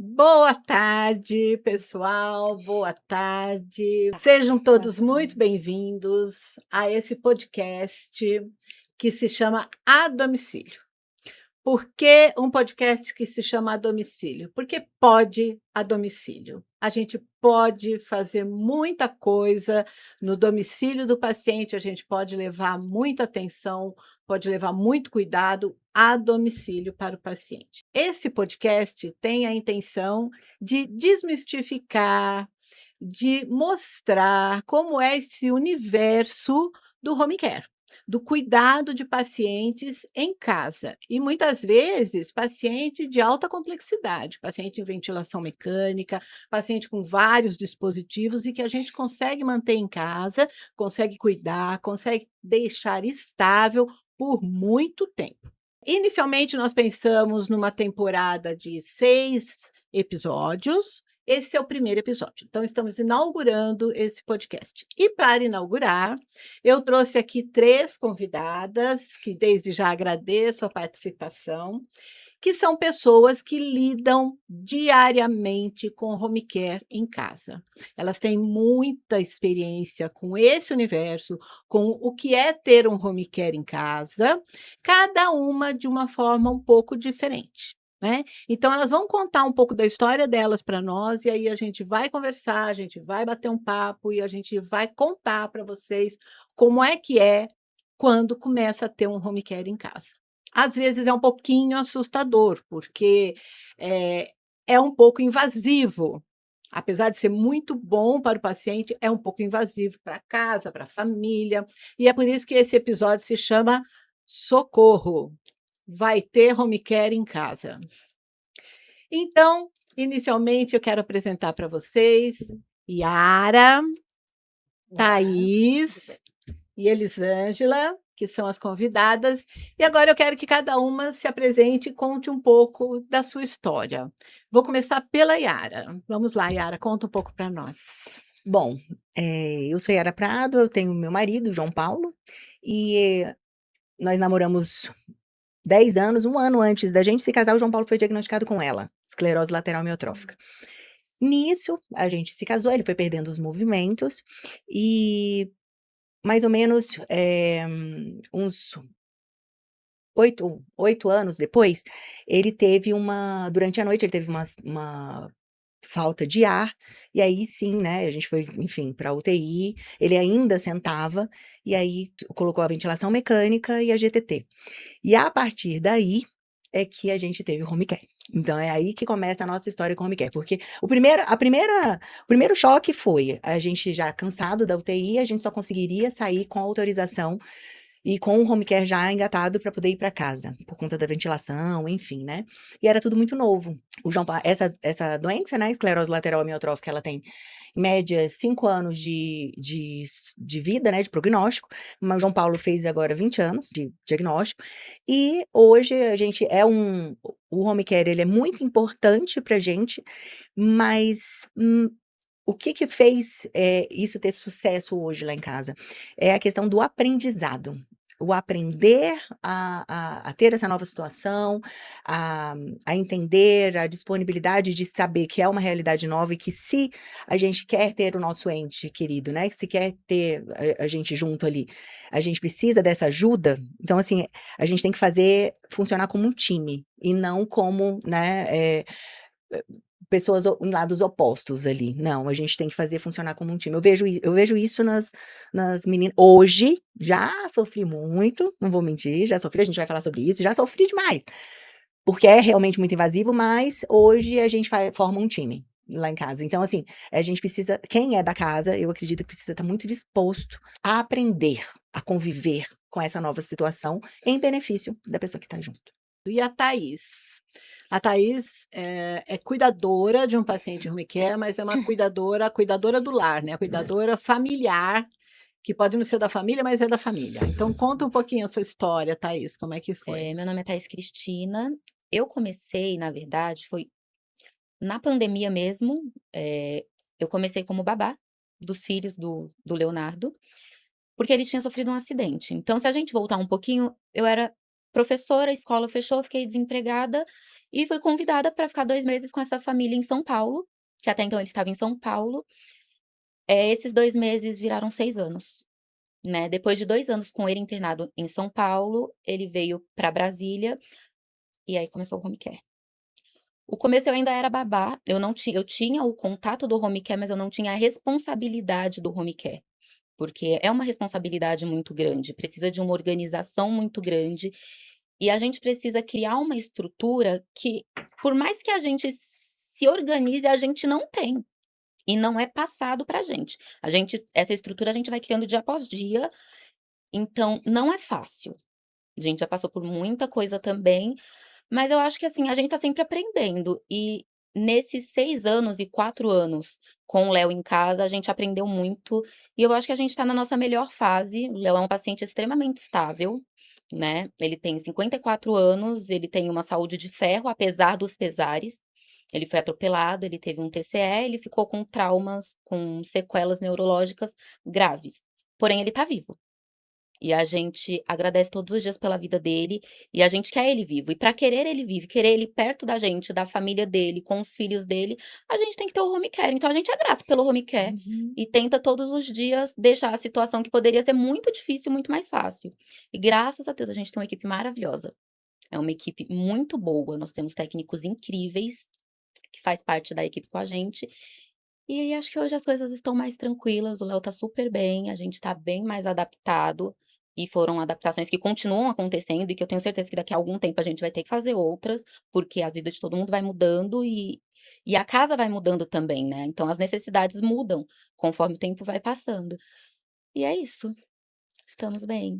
Boa tarde, pessoal. Boa tarde. Sejam todos muito bem-vindos a esse podcast que se chama A Domicílio. Por que um podcast que se chama A Domicílio? Porque pode a domicílio. A gente pode fazer muita coisa no domicílio do paciente, a gente pode levar muita atenção, pode levar muito cuidado a domicílio para o paciente. Esse podcast tem a intenção de desmistificar, de mostrar como é esse universo do home care, do cuidado de pacientes em casa. E muitas vezes, paciente de alta complexidade, paciente em ventilação mecânica, paciente com vários dispositivos e que a gente consegue manter em casa, consegue cuidar, consegue deixar estável por muito tempo. Inicialmente, nós pensamos numa temporada de 6 episódios. Esse é o primeiro episódio. Então, estamos inaugurando esse podcast. E para inaugurar, eu trouxe aqui 3 convidadas, que desde já agradeço a participação, que são pessoas que lidam diariamente com home care em casa. Elas têm muita experiência com esse universo, com o que é ter um home care em casa, cada uma de uma forma um pouco diferente, né. Então elas vão contar um pouco da história delas para nós, e aí a gente vai conversar, a gente vai bater um papo e a gente vai contar para vocês como é quando começa a ter um home care em casa. Às vezes é um pouquinho assustador, porque, eh, é um pouco invasivo. Apesar de ser muito bom para o paciente, é um pouco invasivo para casa, para a família, e é por isso que esse episódio se chama Socorro, vai ter home care em casa. Então, inicialmente eu quero apresentar para vocês Yara, Olá, tudo bem? Thaís e Elisângela, que são as convidadas, e agora eu quero que cada uma se apresente e conte um pouco da sua história. Vou começar pela Yara. Vamos lá, Yara, conta um pouco para nós. Bom, eu sou Yara Prado, eu tenho meu marido, João Paulo, e nós namoramos 10 anos, 1 ano antes da gente se casar, o João Paulo foi diagnosticado com ELA, esclerose lateral amiotrófica. Nisso, a gente se casou, ele foi perdendo os movimentos e mais ou menos, uns 8 anos depois, ele teve durante a noite ele teve uma falta de ar, e aí sim, né, a gente foi, enfim, pra UTI, ele ainda sentava, e aí colocou a ventilação mecânica e a GTT. E a partir daí, é que a gente teve o home care. Então é aí que começa a nossa história com o home care, porque o primeiro choque foi, a gente já cansado da UTI, a gente só conseguiria sair com autorização e com o home care já engatado para poder ir para casa, por conta da ventilação, enfim, né. E era tudo muito novo. O João Pa essa doença, né, esclerose lateral amiotrófica, ela tem, em média, 5 anos de vida, né, de prognóstico, mas o João Paulo fez agora 20 anos de diagnóstico, e hoje a gente o home care ele é muito importante pra gente, mas, o que que fez, isso ter sucesso hoje lá em casa? É a questão do aprendizado. O aprender a ter essa nova situação, a a entender a disponibilidade de saber que é uma realidade nova e que se a gente quer ter o nosso ente querido, né, que se quer ter a gente junto ali, a gente precisa dessa ajuda, então assim, a gente tem que fazer funcionar como um time, e não como, né, pessoas em lados opostos ali. Não, a gente tem que fazer funcionar como um time. Eu vejo isso nas meninas hoje, já sofri muito, não vou mentir, já sofri, a gente vai falar sobre isso, já sofri demais, porque é realmente muito invasivo, mas hoje a gente forma um time lá em casa. Então, assim, a gente precisa quem é da casa, eu acredito que precisa estar muito disposto a aprender, a conviver com essa nova situação em benefício da pessoa que está junto. E a Thaís? A Thaís é cuidadora de um paciente home care, mas é uma cuidadora do lar, né, cuidadora familiar, que pode não ser da família, mas é da família. Então conta um pouquinho a sua história, Thaís, como é que foi? Meu nome é Thaís Cristina. Eu comecei, na verdade, foi na pandemia mesmo, eu comecei como babá dos filhos do Leonardo, porque ele tinha sofrido um acidente. Então, se a gente voltar um pouquinho, eu era professora, a escola fechou, fiquei desempregada e fui convidada para ficar 2 meses com essa família em São Paulo, que até então ele estava em São Paulo. Esses 2 meses viraram 6 anos, né. Depois de 2 anos com ele internado em São Paulo, ele veio para Brasília, e aí começou o home care. O começo eu ainda era babá, eu tinha o contato do home care, mas eu não tinha a responsabilidade do home care, porque é uma responsabilidade muito grande, precisa de uma organização muito grande, e a gente precisa criar uma estrutura que, por mais que a gente se organize, a gente não tem, e não é passado pra gente. Essa estrutura a gente vai criando dia após dia, então não é fácil. A gente já passou por muita coisa também, mas eu acho que, assim, a gente tá sempre aprendendo. E nesses 6 anos e 4 anos com o Léo em casa, a gente aprendeu muito. E eu acho que a gente tá na nossa melhor fase. O Léo é um paciente extremamente estável, né? Ele tem 54 anos, ele tem uma saúde de ferro, apesar dos pesares. Ele foi atropelado, ele teve um TCE, ele ficou com traumas, com sequelas neurológicas graves. Porém, ele tá vivo. E a gente agradece todos os dias pela vida dele, e a gente quer ele vivo. E para querer ele vivo, querer ele perto da gente, da família dele, com os filhos dele, a gente tem que ter o home care. Então a gente é grato pelo home care Uhum. e tenta todos os dias deixar a situação que poderia ser muito difícil, muito mais fácil. E graças a Deus a gente tem uma equipe maravilhosa. É uma equipe muito boa. Nós temos técnicos incríveis que faz parte da equipe com a gente. E aí acho que hoje as coisas estão mais tranquilas, o Léo tá super bem, a gente tá bem mais adaptado, e foram adaptações que continuam acontecendo e que eu tenho certeza que daqui a algum tempo a gente vai ter que fazer outras, porque a vida de todo mundo vai mudando e a casa vai mudando também, né, então as necessidades mudam conforme o tempo vai passando. E é isso, estamos bem.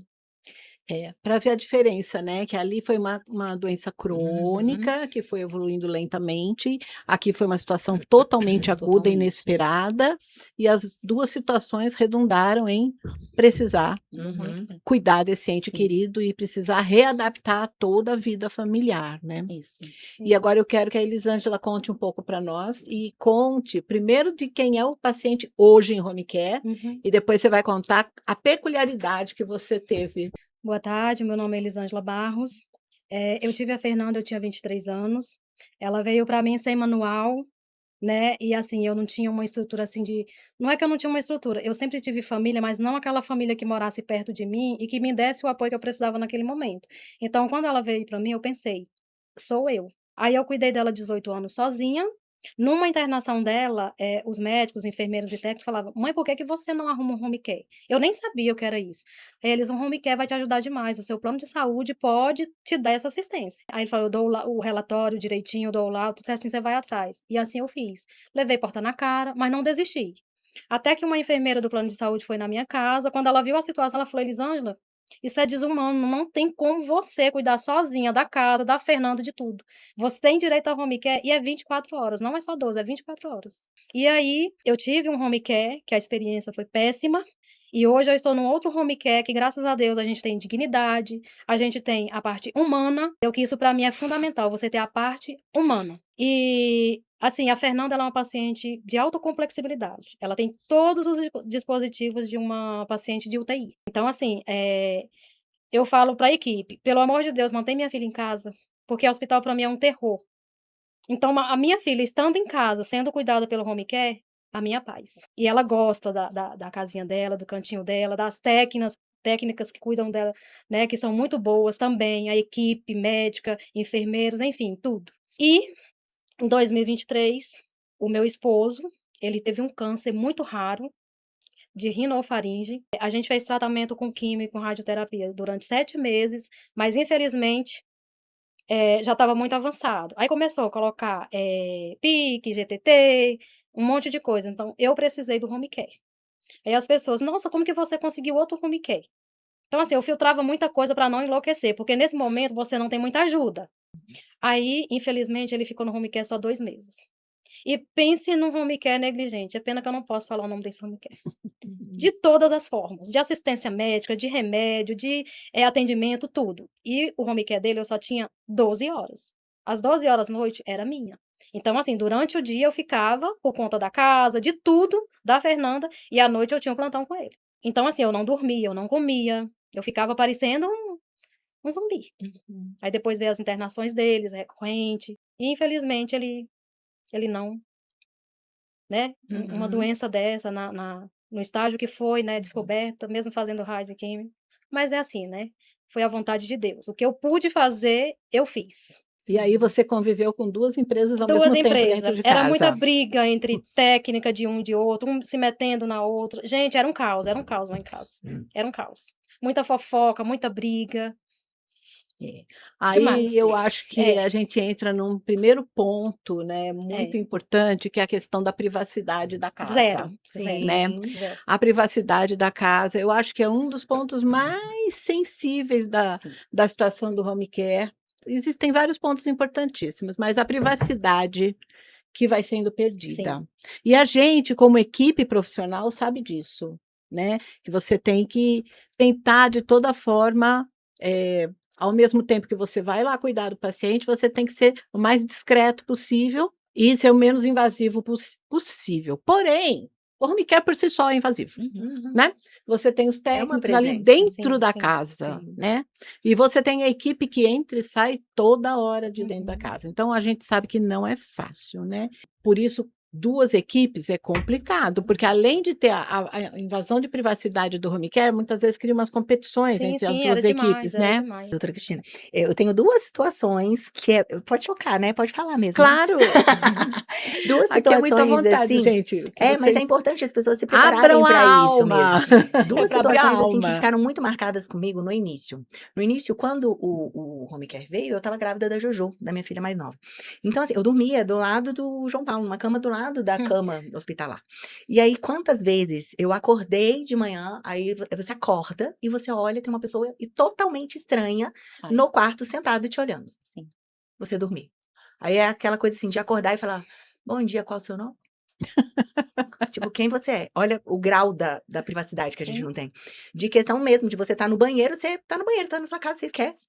Para ver a diferença, né, que ali foi uma doença Uhum. crônica, que foi evoluindo lentamente, aqui foi uma situação totalmente aguda, Totalmente. inesperada, e as 2 situações redundaram em precisar No home Uhum. care. cuidar desse ente Sim. querido e precisar readaptar toda a vida familiar, né. Isso. E agora eu quero que a Elisângela conte um pouco para nós e conte primeiro de quem é o paciente hoje em home care, Uhum. e depois você vai contar a peculiaridade que você teve. Boa tarde, meu nome é Elisângela Barros. Eu tive a Fernanda, eu tinha 23 anos. Ela veio para mim sem manual, né, e assim, eu não tinha uma estrutura assim de não é que eu não tinha uma estrutura, eu sempre tive família, mas não aquela família que morasse perto de mim e que me desse o apoio que eu precisava naquele momento. Então, quando ela veio para mim, eu pensei: "Sou eu". Aí eu cuidei dela 18 anos sozinha. Numa internação dela, os médicos, enfermeiros e técnicos falavam: "Mãe, por que que você não arruma um home care?". Eu nem sabia o que era isso. Aí eles: "Um home care vai te ajudar demais, o seu plano de saúde pode te dar essa assistência". Aí ele falou: "Eu dou o relatório direitinho, eu dou o laudo, tudo certinho, você vai atrás". E assim eu fiz. Levei porta na cara, mas não desisti. Até que uma enfermeira do plano de saúde foi na minha casa, quando ela viu a situação, ela falou: "Elisângela, isso é desumano, não tem como você cuidar sozinha da casa, da Fernanda, de tudo. Você tem direito ao home care e é 24 horas, não é só 12, é 24 horas". E aí, eu tive um home care, que a experiência foi péssima, e hoje eu estou num outro home care que, graças a Deus, a gente tem dignidade, a gente tem a parte humana, que isso para mim é fundamental, você ter a parte humana. E, assim, a Fernanda ela é uma paciente de alta complexibilidade, ela tem todos os dispositivos de uma paciente de UTI. Então, assim, eu falo para a equipe: "Pelo amor de Deus, mantém minha filha em casa, porque hospital para mim é um terror". Então a minha filha estando em casa, sendo cuidada pelo home care, a minha paz. E ela gosta da casinha dela, do cantinho dela, das técnicas que cuidam dela, né, que são muito boas também, a equipe médica, enfermeiros, enfim, tudo. E em 2023, o meu esposo, ele teve um câncer muito raro de rinofaringe. A gente fez tratamento com químio e com radioterapia durante 7 meses, mas infelizmente já estava muito avançado. Aí começou a colocar, PIC, GTT, um monte de coisa, então eu precisei do home care. Aí as pessoas: "Nossa, como que você conseguiu outro home care?". Então, assim, eu filtrava muita coisa para não enlouquecer, porque nesse momento você não tem muita ajuda. Aí, infelizmente, ele ficou no home care só 2 meses. E pense num home care negligente, é pena que eu não posso falar o nome desse home care. De todas as formas, de assistência médica, de remédio, de, atendimento, tudo. E o home care dele eu só tinha 12 horas. As 12 horas à noite era minha. Então, assim, durante o dia eu ficava por conta da casa, de tudo, da Fernanda, e à noite eu tinha um plantão com ele. Então, assim, eu não dormia, eu não comia, eu ficava parecendo um zumbi. Uhum. Aí depois veio as internações deles, recorrente, e infelizmente ele não, né, uma Uhum. doença dessa no estágio que foi, né, descoberta, mesmo fazendo rádio e químio. Mas é assim, né, foi a vontade de Deus. O que eu pude fazer, eu fiz. E aí você conviveu com 2 empresas ao 2 mesmo tempo empresas. dentro de Era muita casa. briga entre técnica de um e de outro, um se metendo na outra. Gente, era um caos lá em casa. Era um caos. Muita fofoca, muita briga. É. Aí Demais. eu acho que É, a gente entra num primeiro ponto, né, muito é. importante, que é a questão da privacidade da casa, Zero, né? Sim. zero. A privacidade da casa, eu acho que é um dos pontos mais sensíveis Sim. da situação do home care. Existem vários pontos importantíssimos, mas a privacidade que vai sendo perdida. Sim. E a gente, como equipe profissional, sabe disso, né? Que você tem que tentar de toda forma, ao mesmo tempo que você vai lá cuidar do paciente, você tem que ser o mais discreto possível e ser o menos invasivo possível. Porém, o home care por si só é invasivo, Uhum. né? Você tem os É uma técnicos ali presença. dentro Sim, da sim, casa, Sim. né? E você tem a equipe que entra e sai toda hora de dentro da Uhum. casa. Então a gente sabe que não é fácil, né? Por isso, 2 equipes é complicado, porque além de ter a invasão de privacidade do home care, muitas vezes cria umas competições Sim, entre as sim, 2 equipes, era né? demais. Doutora Cristina, eu tenho 2 situações que pode chocar, né, pode falar mesmo, né. Claro! 2 Aqui é muito à situações, vontade, assim gente, que mas é vocês importante as pessoas se abram prepararem a para isso alma. mesmo. É 2 para abrir a situações, assim, que alma. ficaram muito marcadas comigo no início. No início, quando o home care veio, eu estava grávida da Jojo, da minha filha mais nova. Então, assim, eu dormia do lado do João Paulo, numa cama do lado da cama hospitalar. E aí, quantas vezes eu acordei de manhã, aí você acorda e você olha, tem uma pessoa totalmente estranha Ai, no quarto sentado te olhando. sim. Você dormir. Aí é aquela coisa assim de acordar e falar: "Bom dia, qual o seu nome?" Tipo, quem você é? Olha o grau da privacidade que a gente Sim. não tem. De questão mesmo de você estar no banheiro, você tá no banheiro, tá na sua casa, você esquece.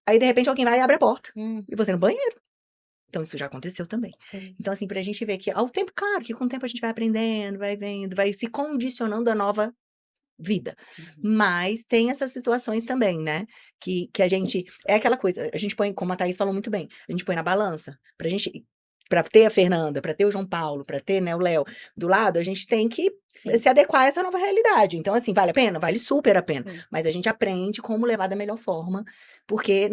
Aí, de repente, alguém vai e abre a porta. E você no banheiro. Então, isso já aconteceu também. Sim. Então, assim, pra gente ver que ao tempo, claro que com o tempo a gente vai aprendendo, vai vendo, vai se condicionando à nova vida. Uhum. Mas tem essas situações também, né? Que a gente. É aquela coisa, a gente põe, como a Thaís falou muito bem, a gente põe na balança. Pra ter a Fernanda, pra ter o João Paulo, pra ter, né, o Léo do lado, a gente tem que Sim. se adequar a essa nova realidade. Então, assim, vale a pena? Vale super a pena. Sim. Mas a gente aprende como levar da melhor forma, porque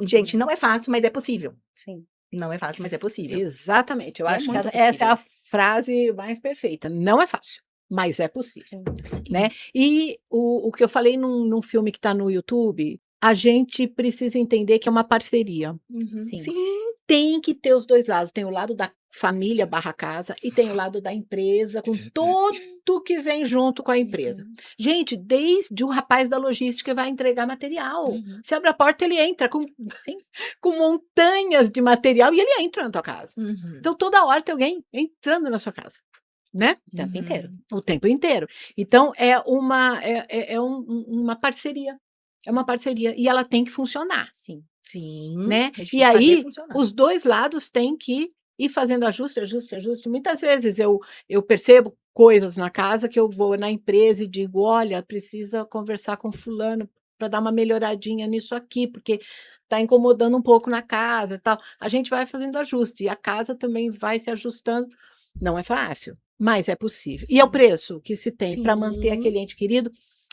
gente, não é fácil, mas é possível. Sim. Não é fácil, mas é possível. Exatamente, eu E é acho que muito essa é a possível. frase mais perfeita. Não é fácil, mas é possível, Sim. né? E o que eu falei num filme que está no YouTube, a gente precisa entender que é uma parceria. Uhum. Sim. Sim. Tem que ter os 2 lados, tem o lado da família barra casa e tem o lado da empresa, com tudo que vem junto com a empresa. Uhum. Gente, desde o rapaz da logística que vai entregar material. Uhum. Você abre a porta, ele entra Sim. com montanhas de material e ele entra na tua casa. Uhum. Então, toda hora tem alguém entrando na sua casa, né? O tempo inteiro. O tempo inteiro. Então, é uma parceria. É uma parceria. E ela tem que funcionar, Sim. Sim. né? A gente E tem que fazer aí, funcionar. os 2 lados têm que ir fazendo ajuste, ajuste, ajuste. Muitas vezes eu percebo coisas na casa que eu vou na empresa e digo: olha, precisa conversar com fulano para dar uma melhoradinha nisso aqui, porque está incomodando um pouco na casa e tal. A gente vai fazendo ajuste e a casa também vai se ajustando. Não é fácil, mas é possível. E é o preço que se tem para manter Sim. aquele ente querido.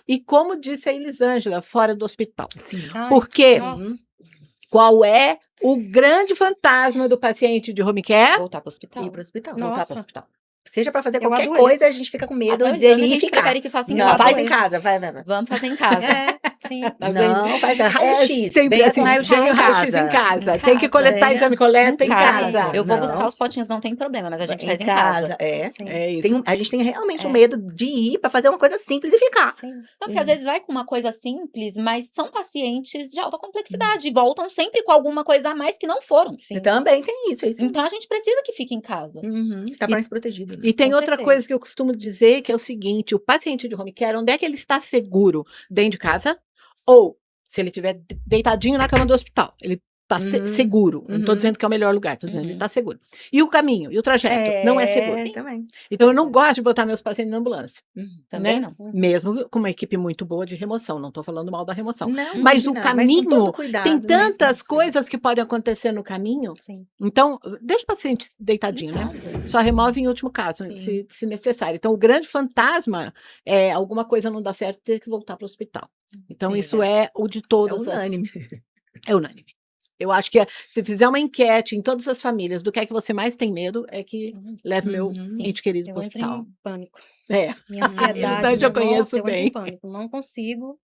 E como disse a Elisângela, fora do hospital. Sim. Ai, Porque nossa. qual é o grande fantasma do paciente de home care? Voltar para o hospital. Ir pro hospital. Voltar para o Nossa. hospital. Seja pra fazer Eu qualquer adoeço. coisa, a gente fica com medo Até o dele exame a ir gente ficar. prefere que faça em Eu Não, casa. faz em adoeço. casa, vai. Vamos fazer em casa. É, sim. Tá vendo? Não, faz raio-x. sempre Venha assim, com raio-x vem em o raio-x casa. em casa. Em Tem que casa. coletar Venha exame, coleta Em em casa. casa. Eu vou Não. buscar os potinhos, não tem problema, mas a gente faz Em em casa. casa, é. Sim. É isso. A gente tem realmente o É. medo de ir pra fazer uma coisa simples e ficar. Sim. Não, porque às vezes vai com uma coisa simples, mas são pacientes de alta complexidade. E voltam sempre com alguma coisa a mais que não foram. Sim. Também tem isso, é isso. Então a gente precisa que fique em casa. Tá mais protegido. E tem Com outra certeza. coisa que eu costumo dizer, que é o seguinte: o paciente de home care, onde é que ele está seguro? Dentro de casa? Ou, se ele estiver deitadinho na cama do hospital, ele tá Uhum, seguro. Eu não tô uhum. dizendo que é o melhor lugar, tô dizendo ele Uhum. tá seguro. E o caminho, e o trajeto, não é seguro. É, Sim. também. Então eu não Pois é. gosto de botar meus pacientes na ambulância, Uhum. Também né? não. Mesmo com uma equipe muito boa de remoção, não tô falando mal da remoção. Não, Mas o imagina, mas com todo caminho tem cuidado mesmo, tantas sim. coisas que podem acontecer no caminho. Sim. Então, deixa o paciente Em deitadinho, né? casa. Só remove em último caso, Sim. se necessário. Então, o grande fantasma é alguma coisa não dar certo e ter que voltar para o hospital. Então, Sim, isso é o de todas as. unânime. É unânime. Eu acho que se fizer uma enquete em todas as famílias do que é que você mais tem medo, é que leve meu Uhum. Sim. ente querido para Eu o entro hospital. em pânico. É, Minha isso ansiedade, aí eu já nossa, conheço eu entro em bem. pânico. Não consigo,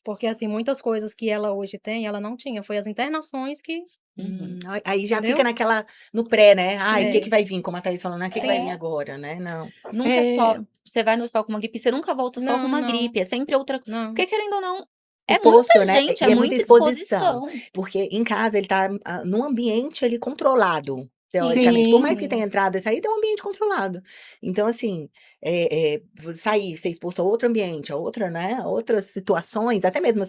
porque assim, muitas coisas que ela hoje tem, ela não tinha. Foi as internações que, Uhum. Aí já fica entendeu? no pré, né? Ai, o que É, que vai vir? Como a Thaís falando, o que que vai vir É. agora, né? Não. Nunca é É, só. Você vai no hospital com uma gripe, você nunca volta só com não, uma não, gripe. É sempre outra. não. Porque, querendo ou não, é Exposto, muita né? gente, é E é muita muita exposição. exposição. Porque em casa ele tá num ambiente ali controlado, teoricamente. Por sim, mais que tenha Sim. entrada e saída, é um ambiente controlado. Então, assim, você sair, ser exposto a outro ambiente, a outra, né? A outras situações, até mesmo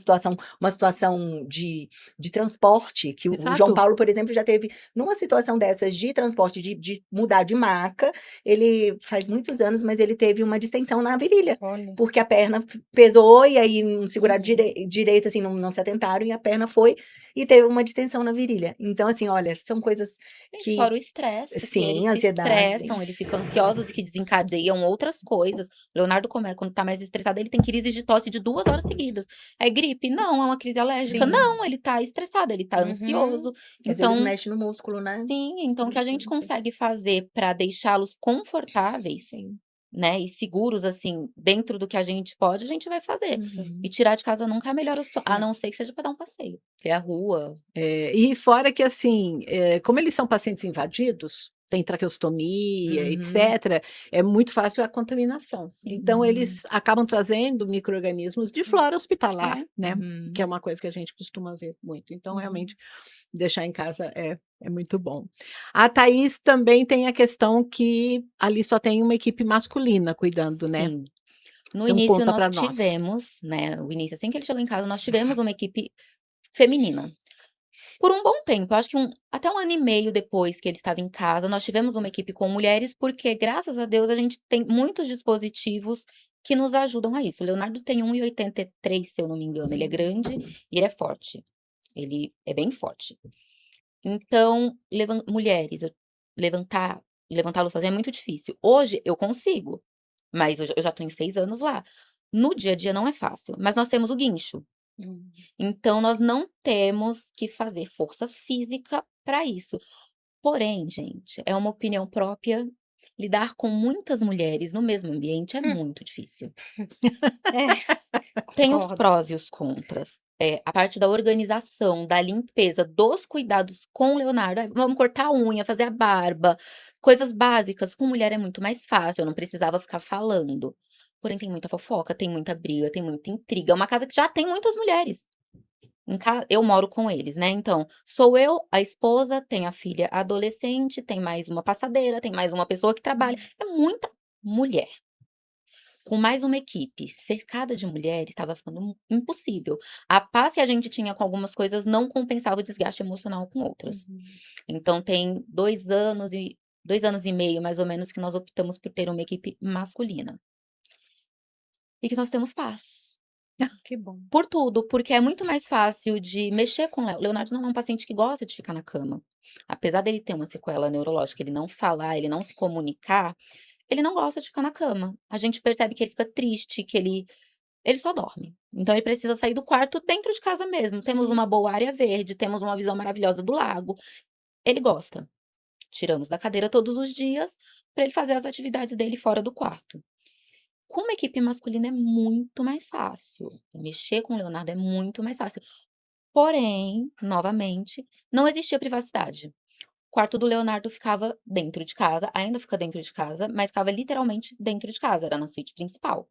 uma situação de transporte, que o João exato. Paulo, por exemplo, já teve numa situação dessas de transporte, de mudar de maca, ele faz muitos anos, mas ele teve uma distensão na virilha. Olha. Porque a perna pesou e aí não seguraram Uhum. direito, assim, não se atentaram e a perna foi e teve uma distensão na virilha. Então, assim, olha, são coisas E que, fora o estresse, que eles sim, se ansiedade, sim. estressam, eles ficam ansiosos e que desencadeiam outras coisas. O Leonardo, quando tá mais estressado, ele tem crises de tosse de 2 horas seguidas. É gripe? Não. É uma crise alérgica? Sim. Não. Ele tá estressado, ele tá Uhum. ansioso. Às vezes Então, mexe no músculo, né? sim, então o que a gente consegue fazer para deixá-los confortáveis, Sim. né, e seguros, assim, dentro do que a gente pode, a gente vai fazer. Uhum. E tirar de casa nunca é a melhor opção, a Não. não ser que seja para dar um passeio, ver a rua. E fora que, assim, como eles são pacientes invadidos, tem traqueostomia, Uhum. etc., é muito fácil a contaminação. Sim. Então, eles acabam trazendo micro-organismos de flora hospitalar, É. né? Uhum. Que é uma coisa que a gente costuma ver muito. Então, Uhum. realmente, deixar em casa é muito bom. A Thaís também tem a questão que ali só tem uma equipe masculina cuidando, né? Sim. No Então, início conta nós para nós. tivemos, né, o início, assim que ele chegou em casa, nós tivemos uma equipe feminina. Por um bom tempo, eu acho que até 1 ano e meio depois que ele estava em casa, nós tivemos uma equipe com mulheres, porque graças a Deus a gente tem muitos dispositivos que nos ajudam a isso. O Leonardo tem 1,83 se eu não me engano, ele é grande e ele é forte. Ele é bem forte. Então, mulheres, levantá-los sozinha é muito difícil. Hoje eu consigo, mas eu já tenho 6 anos lá. No dia a dia não é fácil, mas nós temos o guincho. Hum. Então nós não temos que fazer força física para isso. Porém, gente, é uma opinião própria, lidar com muitas mulheres no mesmo ambiente é Hum. muito difícil. É, Tem os concordo. prós e os contras. A parte da organização, da limpeza, dos cuidados com o Leonardo. Vamos cortar a unha, fazer a barba, coisas básicas. Com mulher é muito mais fácil, eu não precisava ficar falando. Porém, tem muita fofoca, tem muita briga, tem muita intriga. É uma casa que já tem muitas mulheres. Eu moro com eles, né? Então, sou eu, a esposa, tem a filha adolescente, tem mais uma passadeira, tem mais uma pessoa que trabalha. É muita mulher. Com mais uma equipe cercada de mulheres, estava ficando impossível. A paz que a gente tinha com algumas coisas não compensava o desgaste emocional com outras. Uhum. Então, tem 2 anos e meio, mais ou menos, que nós optamos por ter uma equipe masculina. E que nós temos paz. Que bom. Por tudo, porque é muito mais fácil de mexer com o Leonardo não é um paciente que gosta de ficar na cama. Apesar dele ter uma sequela neurológica, ele não falar, ele não se comunicar, ele não gosta de ficar na cama. A gente percebe que ele fica triste, que ele só dorme. Então ele precisa sair do quarto dentro de casa mesmo. Temos uma boa área verde, temos uma visão maravilhosa do lago. Ele gosta. Tiramos da cadeira todos os dias para ele fazer as atividades dele fora do quarto. Com uma equipe masculina é muito mais fácil. Mexer com o Leonardo é muito mais fácil. Porém, novamente, não existia privacidade. O quarto do Leonardo ficava dentro de casa, ainda fica dentro de casa, mas ficava literalmente dentro de casa, era na suíte principal.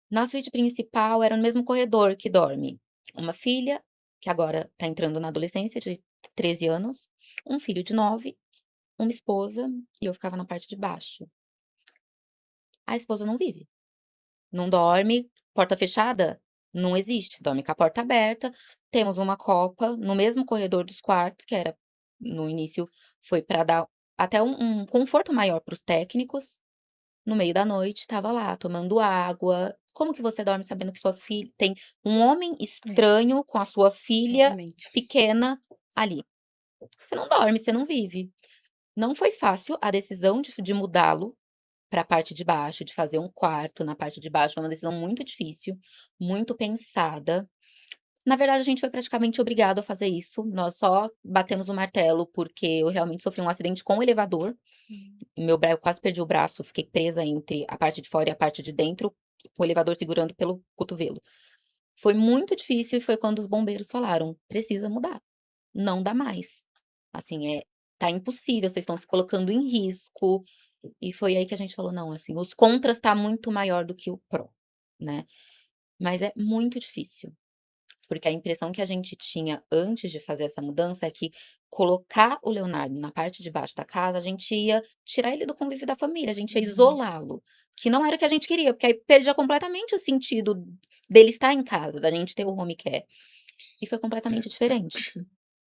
Na suíte principal era no mesmo corredor que dorme uma filha, que agora está entrando na adolescência, de 13 anos, um filho de 9, uma esposa, e eu ficava na parte de baixo. A esposa não vive. Não dorme, porta fechada? Não existe, dorme com a porta aberta, temos uma copa no mesmo corredor dos quartos, que era no início foi para dar até um conforto maior para os técnicos. No meio da noite, estava lá tomando água. Como que você dorme sabendo que sua filha tem um homem É, estranho com a sua filha realmente. pequena ali? Você não dorme, você não vive. Não foi fácil a decisão de mudá-lo para a parte de baixo, de fazer um quarto na parte de baixo, foi uma decisão muito difícil, muito pensada. Na verdade, a gente foi praticamente obrigado a fazer isso. Nós só batemos o martelo porque eu realmente sofri um acidente com o elevador. Eu quase perdi o braço, fiquei presa entre a parte de fora e a parte de dentro, com o elevador segurando pelo cotovelo. Foi muito difícil e foi quando os bombeiros falaram: precisa mudar, não dá mais. Assim, tá impossível, vocês estão se colocando em risco. E foi aí que a gente falou: não, assim, os contras tá muito maior do que o pró, né? Mas é muito difícil. Porque a impressão que a gente tinha antes de fazer essa mudança é que colocar o Leonardo na parte de baixo da casa, a gente ia tirar ele do convívio da família, a gente ia isolá-lo, que não era o que a gente queria, porque aí perdia completamente o sentido dele estar em casa, da gente ter o home care. E foi completamente diferente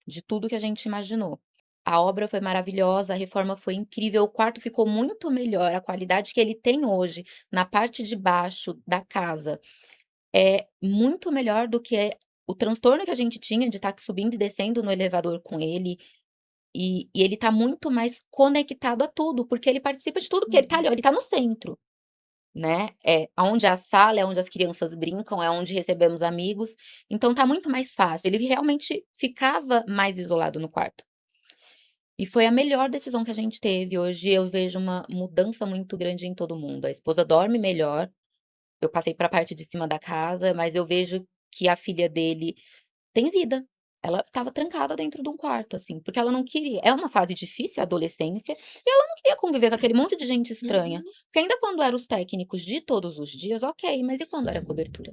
de tudo que a gente imaginou. A obra foi maravilhosa, a reforma foi incrível, o quarto ficou muito melhor, a qualidade que ele tem hoje na parte de baixo da casa é muito melhor do que o transtorno que a gente tinha de estar subindo e descendo no elevador com ele, e ele tá muito mais conectado a tudo, porque ele participa de tudo, porque ele tá ali, ó, ele tá no centro, né, é aonde é a sala, é onde as crianças brincam, é onde recebemos amigos, então tá muito mais fácil, ele realmente ficava mais isolado no quarto. E foi a melhor decisão que a gente teve, hoje eu vejo uma mudança muito grande em todo mundo, a esposa dorme melhor, eu passei para a parte de cima da casa, mas eu vejo que a filha dele tem vida. Ela estava trancada dentro de um quarto, assim, porque ela não queria. É uma fase difícil, a adolescência, e ela não queria conviver com aquele monte de gente estranha. Porque ainda quando eram os técnicos de todos os dias, ok, mas e quando era cobertura?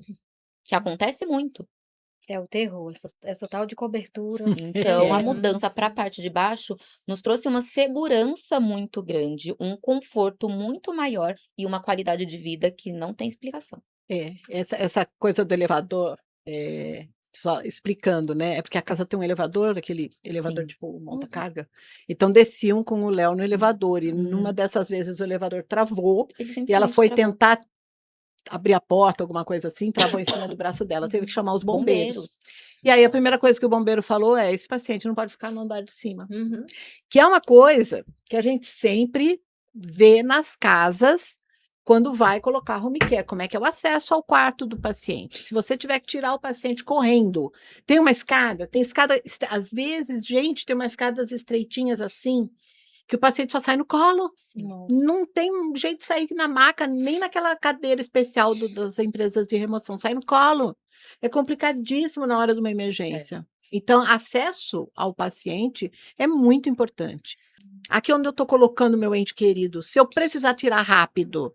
Que acontece muito. É o terror, essa tal de cobertura. Então, a É. mudança para a parte de baixo nos trouxe uma segurança muito grande, um conforto muito maior e uma qualidade de vida que não tem explicação. Essa coisa do elevador, só explicando, né, é porque a casa tem um elevador, aquele elevador Sim. tipo monta-carga, então desciam com o Léo no elevador e numa Uhum. dessas vezes o elevador travou Ele e ela simplesmente foi travou. tentar abrir a porta, alguma coisa assim, travou em cima do braço dela, teve que chamar os bombeiros. Bombeiros. E aí a primeira coisa que o bombeiro falou é: "Esse paciente não pode ficar no andar de cima", Uhum. que é uma coisa que a gente sempre vê nas casas quando vai colocar home care, como é que é o acesso ao quarto do paciente. Se você tiver que tirar o paciente correndo, tem uma escada, tem escada, às vezes, gente, tem umas escadas estreitinhas assim, que o paciente só sai no colo. Nossa. Não tem jeito de sair na maca, nem naquela cadeira especial das empresas de remoção, sai no colo. É complicadíssimo na hora de uma emergência. Então, acesso ao paciente é muito importante. Aqui onde eu estou colocando meu ente querido, se eu precisar tirar rápido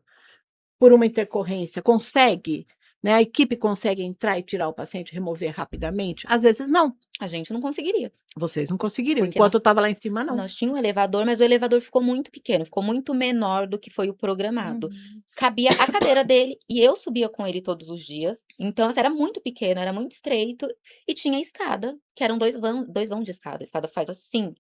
por uma intercorrência, consegue? Né? A equipe consegue entrar e tirar o paciente, remover rapidamente? Às vezes não. A gente não conseguiria, Vocês não conseguiriam. porque Enquanto eu estava lá em cima, não. nós tinha um elevador, mas o elevador ficou muito pequeno, ficou muito menor do que foi o programado. Cabia a cadeira dele e eu subia com ele todos os dias. Então, assim, era muito pequeno, era muito estreito e tinha escada, que eram dois vãos de escada. A escada faz assim.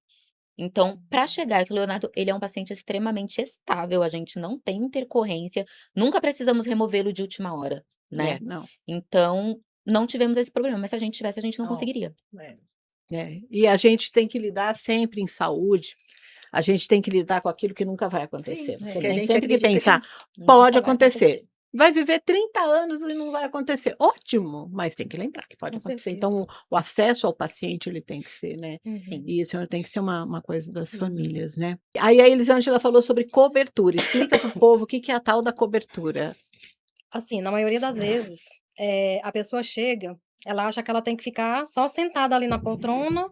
Então, para chegar que o Leonardo, ele é um paciente extremamente estável, a gente não tem intercorrência, nunca precisamos removê-lo de última hora, né? Não. Então, não tivemos esse problema, mas se a gente tivesse, a gente não Não. conseguiria. E a gente tem que lidar sempre em saúde, a gente tem que lidar com aquilo que nunca vai acontecer. Sim, Você porque a tem gente sempre que acredita que pensar, Nunca pode vai acontecer. Vai viver 30 anos e não vai acontecer. Ótimo, mas tem que lembrar que pode Com acontecer. certeza. Então, o acesso ao paciente ele tem que ser, né? Sim. E isso tem que ser uma coisa das Uhum. famílias, né? Aí a Elisângela falou sobre cobertura. Explica para o povo o que é a tal da cobertura. Assim, na maioria das vezes, a pessoa chega, ela acha que ela tem que ficar só sentada ali na poltrona,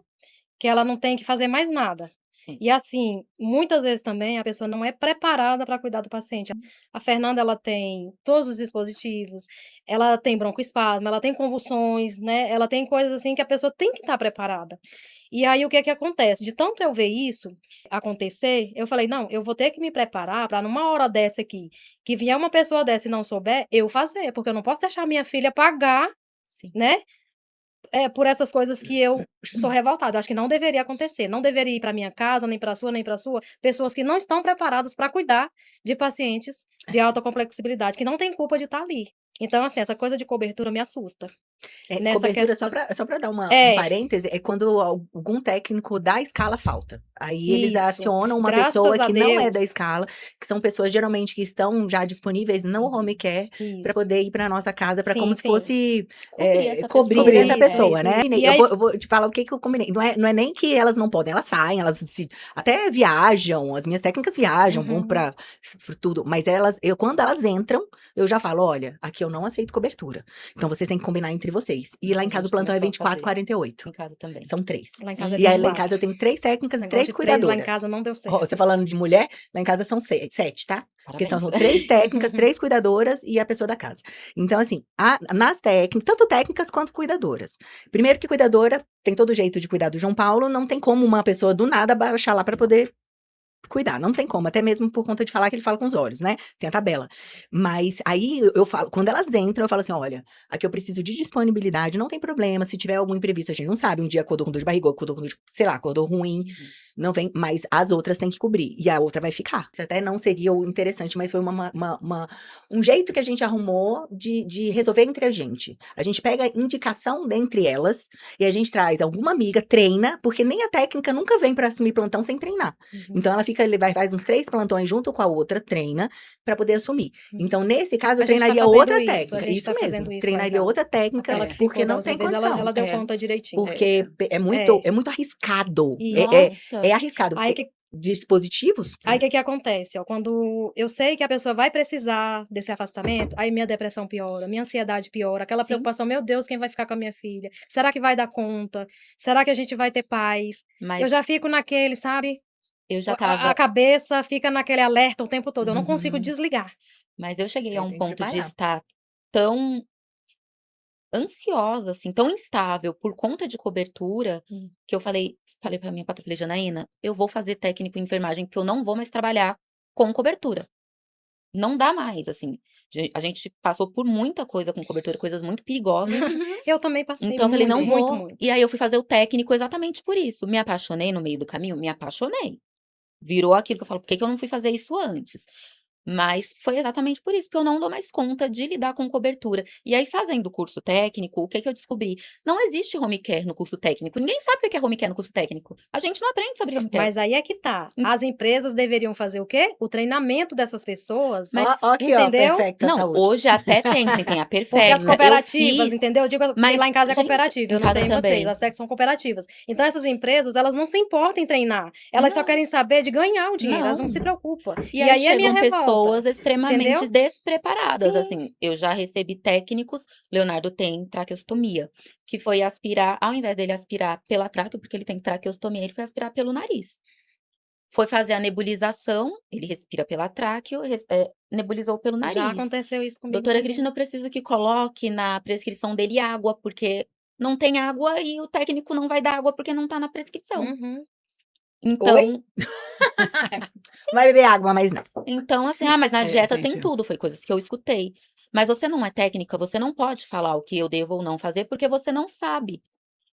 que ela não tem que fazer mais nada. E Isso. assim, muitas vezes também a pessoa não é preparada para cuidar do paciente. A Fernanda, ela tem todos os dispositivos, ela tem broncoespasmo, ela tem convulsões, né? Ela tem coisas assim que a pessoa tem que estar preparada. E aí o que é que acontece? De tanto eu ver isso acontecer, eu falei: "Não, eu vou ter que me preparar para numa hora dessa aqui, que vier uma pessoa dessa e não souber, eu fazer, porque eu não posso deixar minha filha pagar Sim. né? Por essas coisas que eu sou revoltada. Eu acho que não deveria acontecer. Não deveria ir para minha casa, nem para sua, nem para sua, pessoas que não estão preparadas para cuidar de pacientes de alta complexibilidade, que não têm culpa de estar ali. Então, assim, essa coisa de cobertura me assusta. Nessa Cobertura, questão. só para dar um É, parêntese, é quando algum técnico da escala falta. Aí eles isso. acionam uma Graças pessoa a que não é da Deus. escala, que são pessoas geralmente que estão já disponíveis no home care, para Isso. poder ir para nossa casa, para como Sim, se sim. fosse Cobrir essa cobrir pessoa. essa Isso, pessoa, isso. né? E Eu aí, vou te falar o que eu combinei. Não é nem que elas não podem, elas saem, até viajam, as minhas técnicas viajam, vão uhum, para tudo, mas quando elas entram, eu já falo, olha, aqui eu não aceito cobertura. Então vocês têm que combinar entre vocês. E lá Aí em a casa o gente plantão é começou a 24, fazer 48. em casa também. São 3. lá em casa é E aí lá em 24. casa eu tenho 3 técnicas e Negócio 3 de 3 lá em cuidadoras. casa não deu Ó, certo. você falando de mulher, lá em casa são 7, tá? Porque Parabéns. são 3 técnicas, 3 cuidadoras e a pessoa da casa. Então, assim, nas técnicas, tanto técnicas quanto cuidadoras. Primeiro que cuidadora tem todo jeito de cuidar do João Paulo, não tem como uma pessoa do nada baixar lá para poder cuidar, não tem como, até mesmo por conta de falar que ele fala com os olhos, né? Tem a tabela. Mas aí eu falo, quando elas entram, eu falo assim: olha, aqui eu preciso de disponibilidade, não tem problema, se tiver algum imprevisto, a gente não sabe, um dia acordou com dor de barriga, acordou com dor de, sei lá, acordou ruim, não vem, mas as outras têm que cobrir, e a outra vai ficar. Isso até não seria o interessante, mas foi um jeito que a gente arrumou de resolver entre a gente. A gente pega indicação dentre elas, e a gente traz alguma amiga, treina, porque nem a técnica nunca vem para assumir plantão sem treinar. Então ela faz uns 3 plantões junto com a outra, treina, para poder assumir. Então, nesse caso, eu A gente tá treinaria fazendo outra isso, a técnica. gente Isso tá mesmo. fazendo isso lá em Treinaria casa. outra técnica, Aquela que porque ficou da não outra tem vez, condição. ela deu É. conta direitinho. Porque é muito arriscado. Isso. É arriscado. Aí que Dispositivos? Aí o que acontece, ó, quando eu sei que a pessoa vai precisar desse afastamento, aí minha depressão piora, minha ansiedade piora, aquela Sim. preocupação, meu Deus, quem vai ficar com a minha filha? Será que vai dar conta? Será que a gente vai ter paz? Eu Mas já fico naquele, sabe? eu já A tava. cabeça fica naquele alerta o tempo todo, eu não consigo desligar. Mas eu cheguei a um Tem que ponto de preparar. estar tão ansiosa, assim, tão instável por conta de cobertura, que eu falei pra minha patroa, falei: "Janaína, eu vou fazer técnico em enfermagem, porque eu não vou mais trabalhar com cobertura. Não dá mais, assim". A gente passou por muita coisa com cobertura, coisas muito perigosas. Eu também passei Então eu falei: "Não muito, muito, vou". muito. E aí eu fui fazer o técnico exatamente por isso. Me apaixonei no meio do caminho? Me apaixonei. Virou aquilo que eu falo: "Por que que eu não fui fazer isso antes?". Mas foi exatamente por isso, porque eu não dou mais conta de lidar com cobertura. E aí, fazendo o curso técnico, o que que eu descobri? Não existe home care no curso técnico. Ninguém sabe o que é home care no curso técnico. A gente não aprende sobre home care. Mas aí é que tá. Hum. As empresas deveriam fazer o quê? O treinamento dessas pessoas. Mas, Ó, aqui, ó, entendeu? Perfecta não, Saúde. hoje até tem a Porque Perfecta. as cooperativas, Eu fiz, entendeu? Eu digo porque mas, lá em casa é gente, cooperativa, em eu não casa sei em vocês, também. as SECs são cooperativas. Então essas empresas, elas não se importam em treinar, elas só Não. querem saber de ganhar o dinheiro, elas não Não. se preocupam. E E aí aí é minha chegam revolta, pessoas extremamente entendeu? despreparadas, Sim. assim. Eu já recebi técnicos, Leonardo tem traqueostomia, que foi aspirar, ao invés dele aspirar pela tráqueo, porque ele tem traqueostomia, ele foi aspirar pelo nariz. Foi fazer a nebulização, ele respira pela tráqueo, nebulizou pelo Já nariz. aconteceu isso comigo Doutora também. Cristina, eu preciso que coloque na prescrição dele água, porque não tem água e o técnico não vai dar água porque não tá na prescrição. Uhum. Então, Vai beber água, mas não. então assim, mas na dieta tem entendi. tudo, foi coisas que eu escutei. Mas você não é técnica, você não pode falar o que eu devo ou não fazer, porque você não sabe.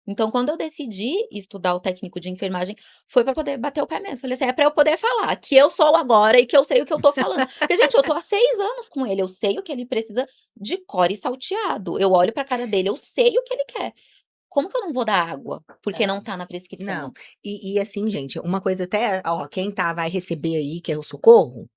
Então, quando eu decidi estudar o técnico de enfermagem, foi para poder bater o pé mesmo. Falei assim, é para eu poder falar que eu sou agora e que eu sei o que eu tô falando. Porque, gente, eu tô há 6 anos com ele, eu sei o que ele precisa de core e salteado. Eu olho pra cara dele, eu sei o que ele quer. Como que eu não vou dar água? Porque não tá na prescrição. Não. E assim, gente, uma coisa até, ó, quem vai receber aí, que é o socorro,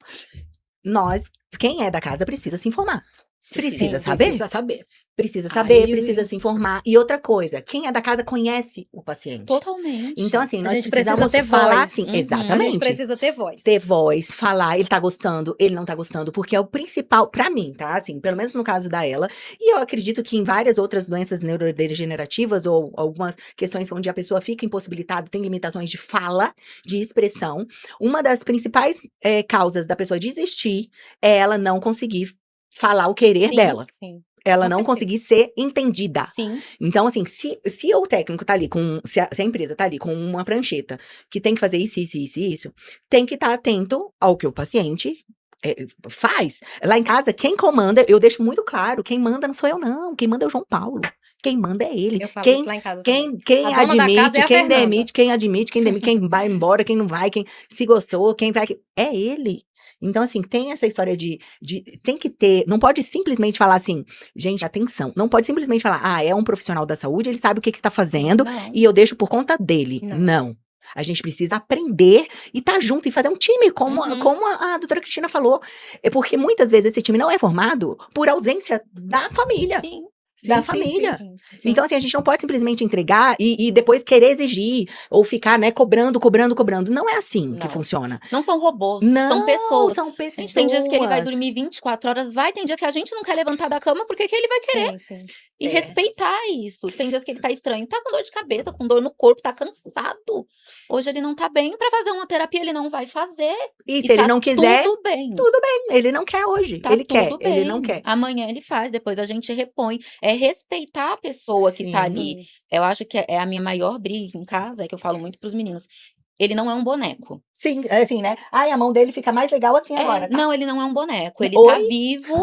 quem é da casa precisa se informar. Precisa Sim, saber. Precisa saber. Precisa saber, Aí- precisa se informar. E outra coisa, quem é da casa conhece o paciente. Totalmente. Então, assim, A nós gente precisa precisamos ter falar voz. assim, Uhum. A exatamente. gente precisa ter voz. Ter voz, falar, ele tá gostando, ele não tá gostando, porque é o principal, pra mim, tá? Assim, pelo menos no caso da ela, e eu acredito que em várias outras doenças neurodegenerativas ou algumas questões onde a pessoa fica impossibilitada, tem limitações de fala, de expressão, uma das principais causas da pessoa desistir é ela não conseguir falar o querer Sim, dela. Sim. Ela Com não certeza. conseguir ser entendida. Sim. Então, assim, se o técnico tá ali se a empresa tá ali com uma prancheta que tem que fazer isso, tem que estar atento ao que o paciente faz. Lá em casa, quem comanda, eu deixo muito claro, quem manda não sou eu, não. Quem manda é o João Paulo. Quem manda é ele. Eu falo Quem isso lá em casa também. quem A dona da casa admite, é a quem Fernanda. demite, quem vai embora, quem não vai, quem se gostou, quem vai, é ele. Então, assim, tem essa história tem que ter, não pode simplesmente falar assim, gente, atenção, não pode simplesmente falar, é um profissional da saúde, ele sabe o que tá fazendo Não. e eu deixo por conta dele. Não. Não. A gente precisa aprender e estar junto e fazer um time, como a doutora Cristina falou. É porque muitas vezes esse time não é formado por ausência da família. Sim. Da Sim, sim, família. Sim, sim. Então, assim, a gente não pode simplesmente entregar e depois querer exigir ou ficar, né, cobrando. Não é assim que Não. funciona. Não são robôs, Não, são pessoas. são pessoas. Gente, tem dias que ele vai dormir 24 horas, tem dias que a gente não quer levantar da cama porque que ele vai querer. Sim, sim. E É. respeitar isso. Tem dias que ele tá estranho, tá com dor de cabeça, com dor no corpo, tá cansado. Hoje ele não tá bem, pra fazer uma terapia ele não vai fazer. E se E ele tá não quiser, tudo bem. ele não quer hoje. Tá Ele quer, tudo ele bem. não quer. Amanhã ele faz, depois a gente repõe. É respeitar a pessoa que tá Sim. ali. Sim. Eu acho que é a minha maior briga em casa, é que eu falo muito pros meninos. Ele não é um boneco. Sim, é assim, né? Ai, a mão dele fica mais legal assim agora, tá? Não, ele não é um boneco. Ele Oi? tá vivo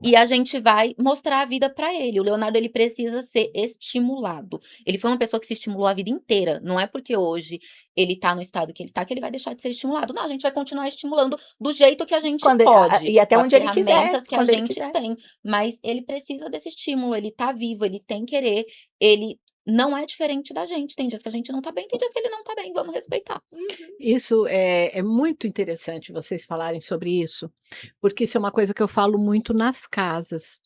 e a gente vai mostrar a vida pra ele. O Leonardo, ele precisa ser estimulado. Ele foi uma pessoa que se estimulou a vida inteira. Não é porque hoje ele tá no estado que ele tá que ele vai deixar de ser estimulado. Não, a gente vai continuar estimulando do jeito que a gente pode. E até com as onde ele quiser. ferramentas que a Quando ele gente quiser. tem. Mas ele precisa desse estímulo. Ele tá vivo, ele tem querer. Ele não é diferente da gente. Tem dias que a gente não tá bem, tem dias que ele não tá bem. Vamos respeitar. Isso é muito interessante vocês falarem sobre isso, porque isso é uma coisa que eu falo muito nas casas.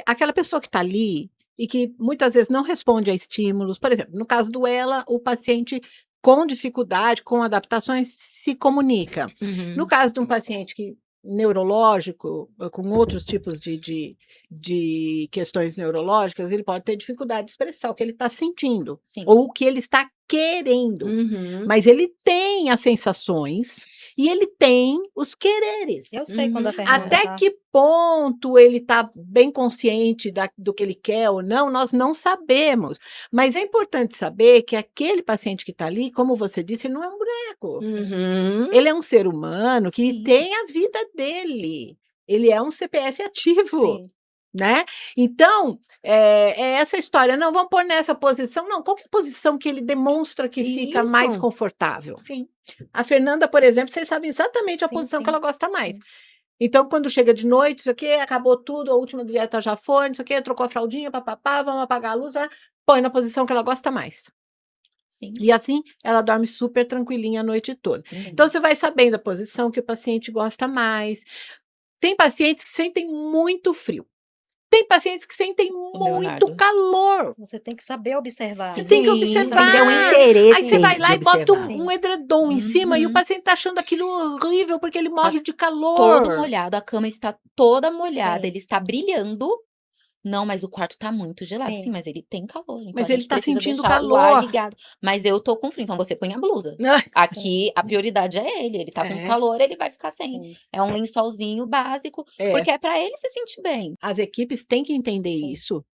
Aquela pessoa que está ali e que muitas vezes não responde a estímulos, por exemplo, no caso do ela, o paciente com dificuldade, com adaptações, se comunica. No caso de um paciente neurológico, com outros tipos de questões neurológicas, ele pode ter dificuldade de expressar o que ele está sentindo, Sim. ou o que ele está querendo. Mas ele tem as sensações e ele tem os quereres. Eu sei quando a Fernanda Até tá... que ponto ele está bem consciente do que ele quer ou não, nós não sabemos. Mas é importante saber que aquele paciente que está ali, como você disse, ele não é um boneco. Ele é um ser humano que Sim. tem a vida dele. Ele é um CPF ativo. Sim. Né? Então, é essa história. Não, vamos pôr nessa posição. Não, qual que é a posição que ele demonstra que fica mais Isso. confortável? Sim. A Fernanda, por exemplo, vocês sabem exatamente a Sim, posição que sim, ela gosta mais. sim. Então, quando chega de noite, isso aqui, acabou tudo, a última dieta já foi, isso aqui, trocou a fraldinha, papapá, vamos apagar a luz, põe na posição que ela gosta mais. Sim. E assim, ela dorme super tranquilinha a noite toda. Sim. Então, você vai sabendo a posição que o paciente gosta mais. Tem pacientes que sentem muito frio. Tem pacientes que sentem muito Leonardo. calor. Você tem que saber observar. Você tem que Sim, observar. tem que ter um interesse Aí você vai lá de e bota observar. um edredom em cima e o Uhum. paciente tá achando aquilo horrível porque ele morre de Todo calor. molhado, a cama está toda molhada, Sim. ele está brilhando. Não, mas o quarto tá muito gelado. Sim. Sim, mas ele tem calor, então Mas a ele gente tá precisa sentindo deixar o ar calor. ligado. Mas eu tô com frio, então você põe a blusa. Ai, Aqui a prioridade é ele tá com É. calor, ele vai ficar sem. Sim. É um lençolzinho básico, É. porque é pra ele se sentir bem. As equipes têm que entender Sim. isso,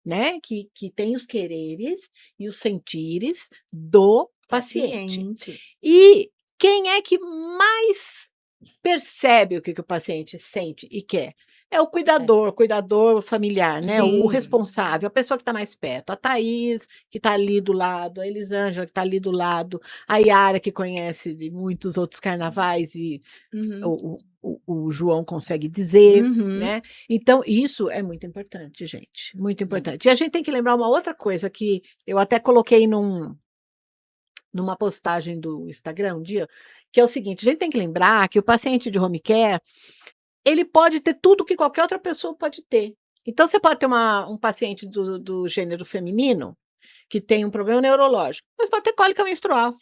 né? Que tem os quereres e os sentires do paciente. E quem é que mais percebe o que o paciente sente e quer? É o cuidador familiar, né? O Sim. responsável, a pessoa que está mais perto. A Thaís, que está ali do lado, a Elisângela, que está ali do lado, a Yara, que conhece de muitos outros carnavais e o João consegue dizer, né? Então, isso é muito importante, gente. Muito importante. E a gente tem que lembrar uma outra coisa que eu até coloquei numa postagem do Instagram um dia, que é o seguinte: a gente tem que lembrar que o paciente de home care, ele pode ter tudo que qualquer outra pessoa pode ter. Então, você pode ter um paciente do gênero feminino que tem um problema neurológico, mas pode ter cólica menstrual.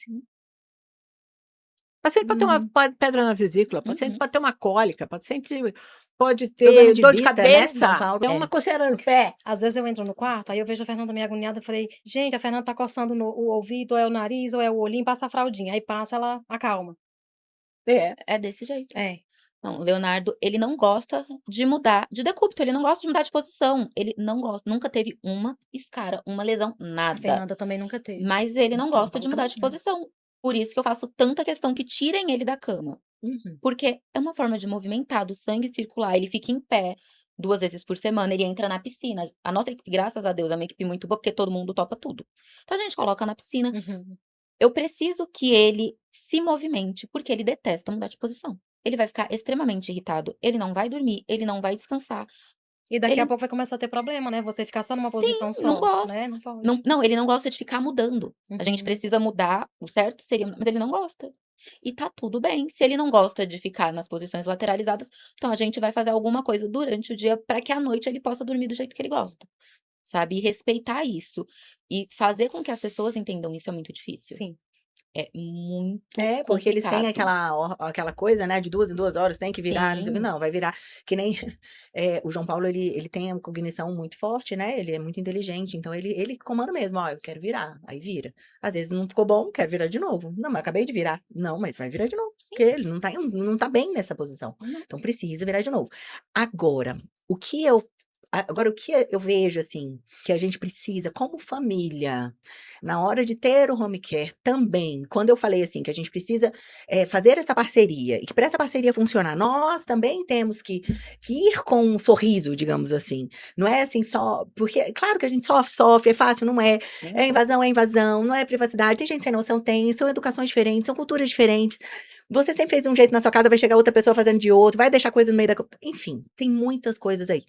Paciente pode ter uma pedra na vesícula, paciente pode ter uma cólica, paciente pode Problema ter de dor de vista, né, cabeça, São Paulo? é uma coceira no pé. Às vezes eu entro no quarto, aí eu vejo a Fernanda meio agoniada, eu falei, gente, a Fernanda tá coçando o ouvido, ou é o nariz, ou é o olhinho, passa a fraldinha. Aí passa, ela acalma. É desse jeito. É. Não, o Leonardo, ele não gosta de mudar de decúbito, ele não gosta de mudar de posição. Ele não gosta, nunca teve uma escara, uma lesão, A nada. Fernanda também nunca teve. Mas ele não São gosta de Paulo mudar de também não. posição. Por isso que eu faço tanta questão que tirem ele da cama. Porque é uma forma de movimentar, do sangue circular, ele fica em pé. 2 vezes por semana, ele entra na piscina. A nossa equipe, graças a Deus, é uma equipe muito boa, porque todo mundo topa tudo. Então a gente coloca na piscina. Uhum. Eu preciso que ele se movimente, porque ele detesta mudar de posição. Ele vai ficar extremamente irritado, ele não vai dormir, ele não vai descansar. E daqui a Ele pouco vai começar a ter problema, né, você ficar só numa sim, posição não só, gosta. né, não pode. Não, ele não gosta de ficar mudando. A gente Uhum. precisa mudar, o certo seria mas ele não gosta. E tá tudo bem. Se ele não gosta de ficar nas posições lateralizadas, então a gente vai fazer alguma coisa durante o dia para que à noite ele possa dormir do jeito que ele gosta, sabe. E respeitar isso. E fazer com que as pessoas entendam isso é muito difícil. Sim. É muito É, porque eles têm complicado. aquela coisa, né, de 2 em 2 horas, tem que virar, não sei o quê. Sim, Não, vai virar que nem o João Paulo, ele tem a cognição muito forte, né, ele é muito inteligente, então ele comanda mesmo: "Ó, eu quero virar", aí vira. Às vezes não ficou bom, quero virar de novo. "Não, mas acabei de virar". "Não, mas vai virar de novo", sim. porque ele não tá bem nessa posição, Não. então precisa virar de novo. Agora, o que eu agora o que eu vejo, assim, que a gente precisa como família, na hora de ter o home care também, quando eu falei, assim, que a gente precisa, fazer essa parceria e que para essa parceria funcionar, nós também temos que ir com um sorriso, digamos assim. Não é assim só porque claro que a gente sofre, é fácil, não é. É invasão, não é privacidade, tem gente sem noção, tem, são educações diferentes, são culturas diferentes. Você sempre fez de um jeito na sua casa, vai chegar outra pessoa fazendo de outro, vai deixar coisa no meio da enfim, tem muitas coisas aí.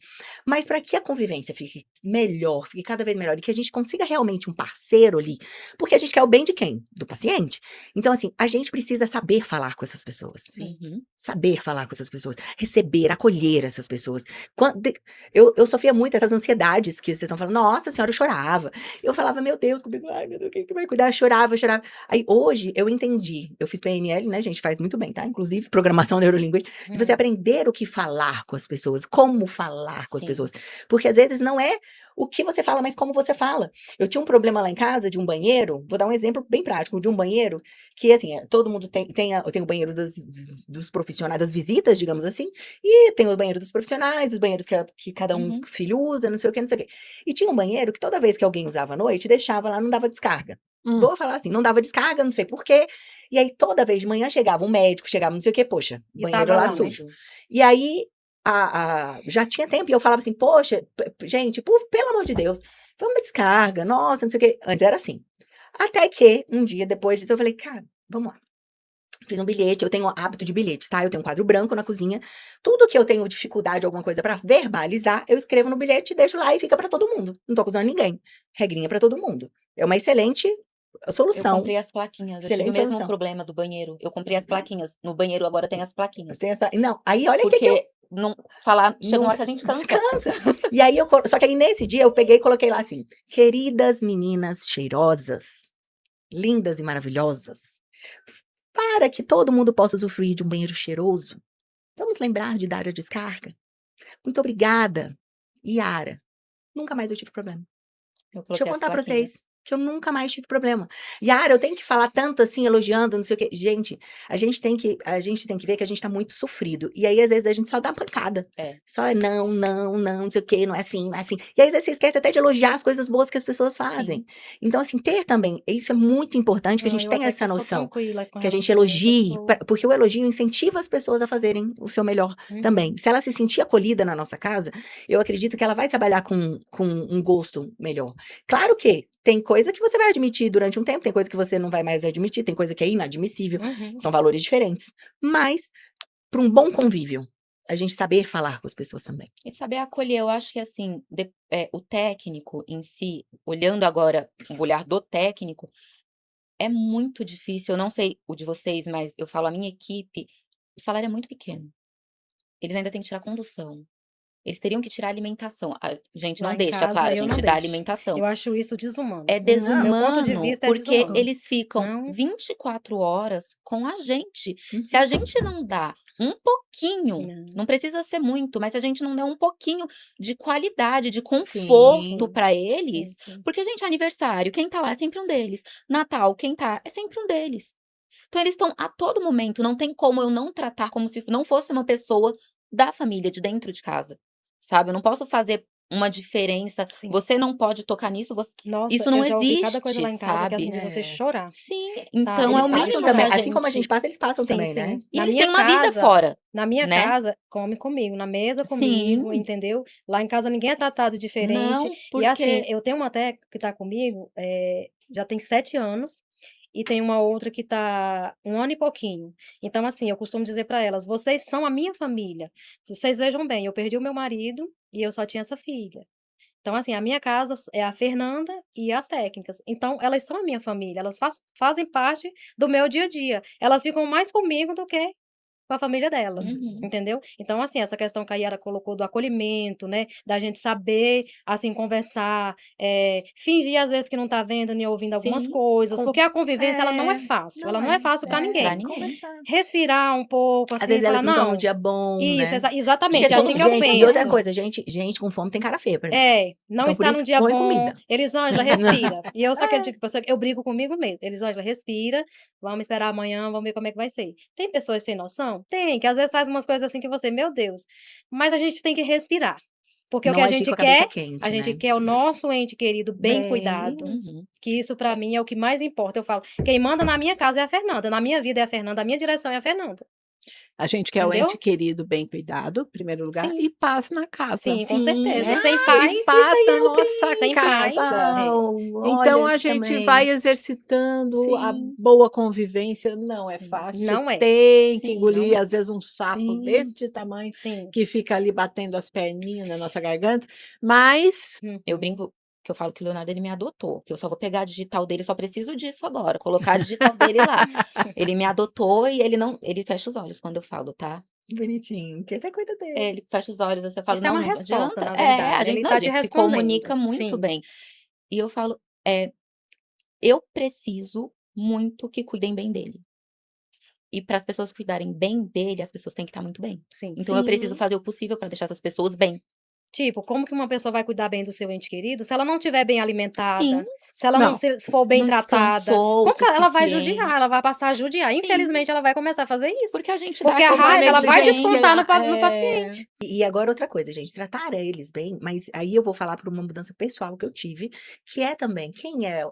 Mas para que a convivência fique melhor, fique cada vez melhor e que a gente consiga realmente um parceiro ali, porque a gente quer o bem de quem? Do paciente. Então, assim, a gente precisa saber falar com essas pessoas. Sim. Uhum. Saber falar com essas pessoas, receber, acolher essas pessoas. Eu sofria muito essas ansiedades que vocês estão falando. Nossa senhora, eu chorava. Eu falava, meu Deus, comigo, ai meu Deus, quem que vai cuidar? Eu chorava, chorava. Aí hoje eu entendi. Eu fiz PNL, né, gente? Faz muito bem, tá? Inclusive, programação neurolinguística. De você aprender o que falar com as pessoas, como falar com as Sim. pessoas. Porque às vezes não é o que você fala, mas como você fala. Eu tinha um problema lá em casa de um banheiro, vou dar um exemplo bem prático, de um banheiro que, assim, todo mundo eu tenho o banheiro dos profissionais, das visitas, digamos assim, e tem o banheiro dos profissionais, os banheiros que cada Uhum. filho usa, não sei o que, não sei o quê. E tinha um banheiro que toda vez que alguém usava à noite, deixava lá, não dava descarga. Vou falar assim, não dava descarga, não sei por quê. E aí, toda vez de manhã chegava um médico, chegava não sei o quê, poxa, E banheiro tava lá lá, né? sujo. E aí, já tinha tempo, e eu falava assim, poxa, gente, pelo amor de Deus, vamos dar descarga, nossa, não sei o quê. Antes era assim. Até que, um dia depois disso, eu falei, cara, vamos lá. Fiz um bilhete, eu tenho hábito de bilhetes, tá? Eu tenho um quadro branco na cozinha. Tudo que eu tenho dificuldade, alguma coisa pra verbalizar, eu escrevo no bilhete, deixo lá e fica pra todo mundo. Não tô acusando ninguém. Regrinha pra todo mundo. É uma excelente Eu solução. comprei as plaquinhas, eu tive o Excelente mesmo solução. problema do banheiro. Eu comprei as plaquinhas. No banheiro agora tem as plaquinhas. Tem não, aí olha o que eu Porque não falar, chega não uma hora que a gente cansa. descansa. E aí só que aí nesse dia eu peguei e coloquei lá assim: "Queridas meninas cheirosas, lindas e maravilhosas, para que todo mundo possa usufruir de um banheiro cheiroso, vamos lembrar de dar a descarga? Muito obrigada, Yara. Nunca mais eu tive problema. Eu Deixa eu coloquei as contar pra plaquinhas. vocês que eu nunca mais tive problema. Yara, eu tenho que falar tanto assim, elogiando, não sei o quê. Gente, a gente tem que ver que a gente tá muito sofrido. E aí, às vezes, a gente só dá pancada. É. Só é não, não, não, não sei o quê, não é assim, não é assim. E aí, às vezes, você esquece até de elogiar as coisas boas que as pessoas fazem. Então, assim, ter também, isso é muito importante que a Não, gente eu tenha até que essa eu sou noção. tranquila com Que a gente relação a isso, eu elogie, sou porque o elogio incentiva as pessoas a fazerem o seu melhor também. uhum. Se ela se sentir acolhida na nossa casa, eu acredito que ela vai trabalhar com um gosto melhor. Claro que tem coisa que você vai admitir durante um tempo, tem coisa que você não vai mais admitir, tem coisa que é inadmissível, Uhum. são valores diferentes. Mas, para um bom convívio, a gente saber falar com as pessoas também. E saber acolher, eu acho que assim, o técnico em si, olhando agora o olhar do técnico, é muito difícil. Eu não sei o de vocês, mas eu falo a minha equipe, o salário é muito pequeno. Eles ainda têm que tirar condução. Eles teriam que tirar alimentação. A gente Lá não em deixa, casa claro, a eu não gente dá deixo. alimentação. Eu acho isso desumano. É No meu ponto de desumano, vista é porque desumano. eles ficam Não 24 horas com a gente. Se Uhum. a gente não dá um pouquinho, não. não precisa ser muito, mas se a gente não der um pouquinho de qualidade, de Sim. conforto para Sim, eles, sim. porque, gente, aniversário, quem tá lá é sempre um deles. Natal, quem tá é sempre um deles. Então eles estão a todo momento, não tem como eu não tratar como se não fosse uma pessoa da família, de dentro de casa, sabe. Eu não posso fazer uma diferença. Sim. Você não pode tocar nisso, Nossa, isso não eu já ouvi cada coisa lá existe, em casa que assim, sabe? de você É. chorar, Sim, sabe? então é Eles o Eles passam mínimo choram. também, que a assim como a gente gente. passa, eles passam Sim, também, né? sim. E Na eles minha têm uma vida casa, fora, na minha né? casa, come comigo, na mesa comigo, Sim, entendeu? Lá em casa ninguém é tratado diferente. não, E assim, porque. eu tenho uma até que tá comigo, já tem 7 anos, e tem uma outra que tá 1 ano e pouquinho. Então, assim, eu costumo dizer pra elas: vocês são a minha família. Vocês vejam bem, eu perdi o meu marido e eu só tinha essa filha. Então, assim, a minha casa é a Fernanda e as técnicas. Então, elas são a minha família, elas fazem parte do meu dia a dia. Elas ficam mais comigo do que com a família delas, Uhum. entendeu? Então, assim, essa questão que a Yara colocou do acolhimento, né? Da gente saber, assim, conversar, fingir às vezes que não tá vendo nem ouvindo algumas Sim, coisas, Com- porque a convivência, ela não é É, fácil, ela não não é. é fácil pra É, pra ninguém. ninguém. conversar. Respirar um pouco, Às assim, vezes e falar, elas não estão num não, dia bom, isso, né? exatamente, é assim que eu Gente, e outra penso. coisa, gente com fome tem cara feia pra mim. Não Então, por está isso, num dia põe bom. comida. Elisângela, respira. E eu sou aquele tipo de pessoa que eu brigo comigo mesmo. Elisângela, respira. Vamos esperar amanhã, vamos ver como é que vai ser. Tem pessoas sem noção? Tem, que às vezes faz umas coisas assim que você, meu Deus. Mas a gente tem que respirar. Porque o que Não a agir gente com a cabeça quer, a quente, gente né? quer o nosso ente querido bem Bem, cuidado. Uhum. Que isso pra mim é o que mais importa. Eu falo, quem manda na minha casa é a Fernanda, na minha vida é a Fernanda, a minha direção é a Fernanda. A gente quer o Entendeu? ente querido bem cuidado, em primeiro lugar, Sim, e paz na casa, sim, com sim. certeza. né? Sem E paz, Isso paz aí na é o nossa sem paz, casa. principal. Então Olha a isso gente também. vai exercitando a Sim, boa convivência. Não é sim. fácil, Não é. tem que Sim, Não engolir, é. às vezes, um sapo sim. deste tamanho Sim. que fica ali batendo as perninhas na nossa garganta, mas eu Uhum. brinco que eu falo que o Leonardo ele me adotou, que eu só vou pegar a digital dele, só preciso disso agora, colocar a digital dele lá. Ele me adotou e ele fecha os olhos quando eu falo, tá? Bonitinho. Que você cuida dele. Ele fecha os olhos, assim, eu falo, Isso é não, uma não resposta, adianta. na A verdade, né, gente, ele não, tá a te gente se respondendo. comunica muito Sim, bem. E eu falo, eu preciso muito que cuidem bem dele. E para as pessoas cuidarem bem dele, as pessoas têm que estar muito bem. sim. Então eu preciso Sim. fazer o possível para deixar essas pessoas bem. Tipo, como que uma pessoa vai cuidar bem do seu ente querido se ela não estiver bem alimentada, Sim, se ela não não. se for bem não tratada? descansou o Como que ela vai judiar? Ela suficiente. vai passar a judiar. Sim, Infelizmente, ela vai começar a fazer isso. porque a gente dá Porque a aquele Uma raiva, ela vai momento negligência, descontar no é, paciente. E agora outra coisa, gente, tratar eles bem, mas aí eu vou falar por uma mudança pessoal que eu tive, que é também quem é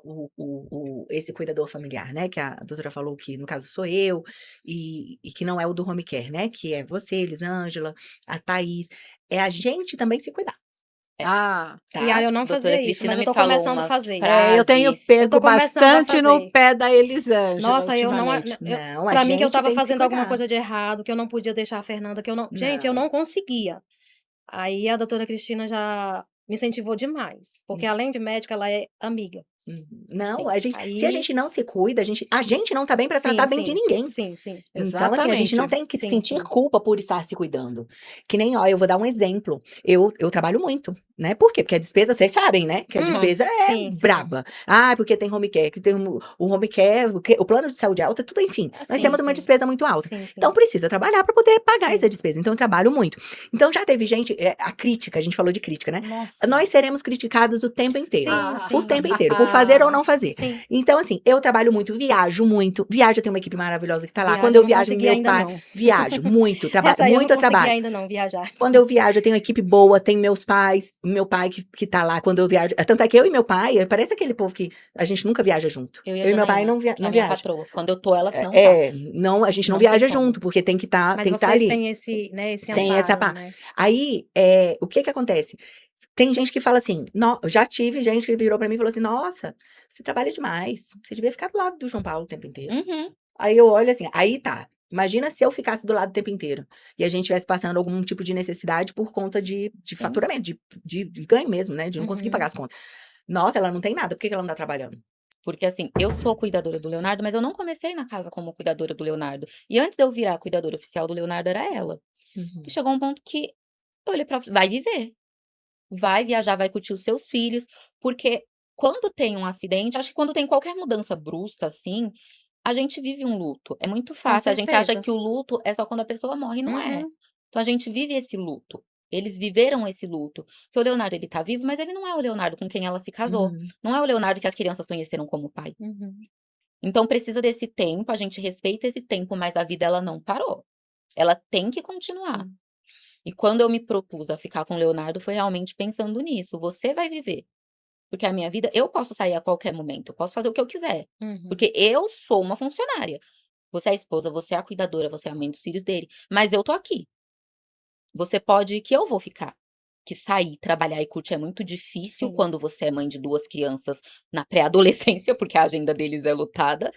esse cuidador familiar, né? Que a doutora falou que, no caso, sou eu, e que não é o do home care, né? Que é você, Elisângela, a Thaís. É a gente também se cuidar, ah, E aí tá? eu não A doutora fazia isso, Cristina mas eu me tô falou começando a uma fazer. eu tenho frase. Eu tô pego começando a bastante no fazer. pé da Elisângela Nossa, eu não. ultimamente. Não, a Pra mim, que eu gente tava tem que se fazendo alguma cuidar. coisa de errado, que eu não podia deixar a Fernanda, que eu não. Gente, eu Não. não conseguia. Aí a doutora Cristina já me incentivou demais. Porque além de médica, ela é amiga. Não, Sim. se a Aí. gente não se cuida, a gente não tá bem pra tratar Sim, bem de sim. ninguém. Sim, sim. Então, assim, a gente não Exatamente. tem que Sim, sentir sim. culpa por estar se cuidando. Que nem, ó, eu vou dar um exemplo. Eu trabalho muito, né? Por quê? Porque a despesa, vocês sabem, né? Que a despesa é Sim, sim. braba. Ah, porque tem home care, que tem o home care, o plano de saúde alta, tudo, enfim. Nós Sim, temos uma sim. despesa muito alta. Sim, sim. Então, precisa trabalhar para poder pagar Sim. essa despesa. Então, eu trabalho muito. Então, já teve gente, a crítica, a gente falou de crítica, né? Nossa. Nós seremos criticados o tempo inteiro. Sim, O sim. tempo inteiro, por fazer ou não fazer. Sim. Então, assim, eu trabalho muito, viajo muito. Viajo, eu tenho uma equipe maravilhosa que tá lá. Viagem Quando eu eu não viajo, consegui meu ainda, pai, não. viajo muito, Essa aí eu não muito eu consegui trabalho. ainda, não, viajar. Quando eu viajo, eu tenho uma equipe boa, tem meus pais, meu pai que tá lá quando eu viajo. Tanto é que eu e meu pai, parece aquele povo que a gente nunca viaja junto. Eu e a Eu e meu pai Janaína, não, que é não a minha viaja. patroa. Quando eu tô, ela não tá. Não, a gente não Não tem viaja como. junto, porque tem que Mas estar vocês ali. têm esse, né, esse Tem essa amparo, parte. né? Aí, o que que acontece? Tem gente que fala assim, já tive gente que virou pra mim e falou assim, nossa, você trabalha demais, você devia ficar do lado do João Paulo o tempo inteiro. Uhum. Aí eu olho assim, aí tá. Imagina se eu ficasse do lado o tempo inteiro e a gente estivesse passando algum tipo de necessidade por conta de Sim. faturamento, de ganho mesmo, né? De não conseguir Uhum. pagar as contas. Nossa, ela não tem nada, por que que ela não tá trabalhando? Porque assim, eu sou cuidadora do Leonardo, mas eu não comecei na casa como cuidadora do Leonardo. E antes de eu virar a cuidadora oficial do Leonardo, era ela. E chegou um ponto que eu olhei pra ela, vai viver. Vai viajar, vai curtir os seus filhos. Porque quando tem um acidente, acho que quando tem qualquer mudança brusca, assim, a gente vive um luto. É muito Com fácil. A gente acha certeza. que o luto é só quando a pessoa morre, não é. Uhum. Então a gente vive esse luto. Eles viveram esse luto. Porque o Leonardo, ele tá vivo, mas ele não é o Leonardo com quem ela se casou. Uhum. Não é o Leonardo que as crianças conheceram como pai. Uhum. Então precisa desse tempo, a gente respeita esse tempo, mas a vida ela não parou. Ela tem que continuar. Sim. E quando eu me propus a ficar com o Leonardo, foi realmente pensando nisso. Você vai viver. Porque a minha vida, eu posso sair a qualquer momento, eu posso fazer o que eu quiser. Uhum. Porque eu sou uma funcionária. Você é a esposa, você é a cuidadora, você é a mãe dos filhos dele. Mas eu tô aqui. Você pode ir que eu vou ficar. Que sair, trabalhar e curtir é muito difícil Sim. quando você é mãe de 2 crianças na pré-adolescência, porque a agenda deles é lotada.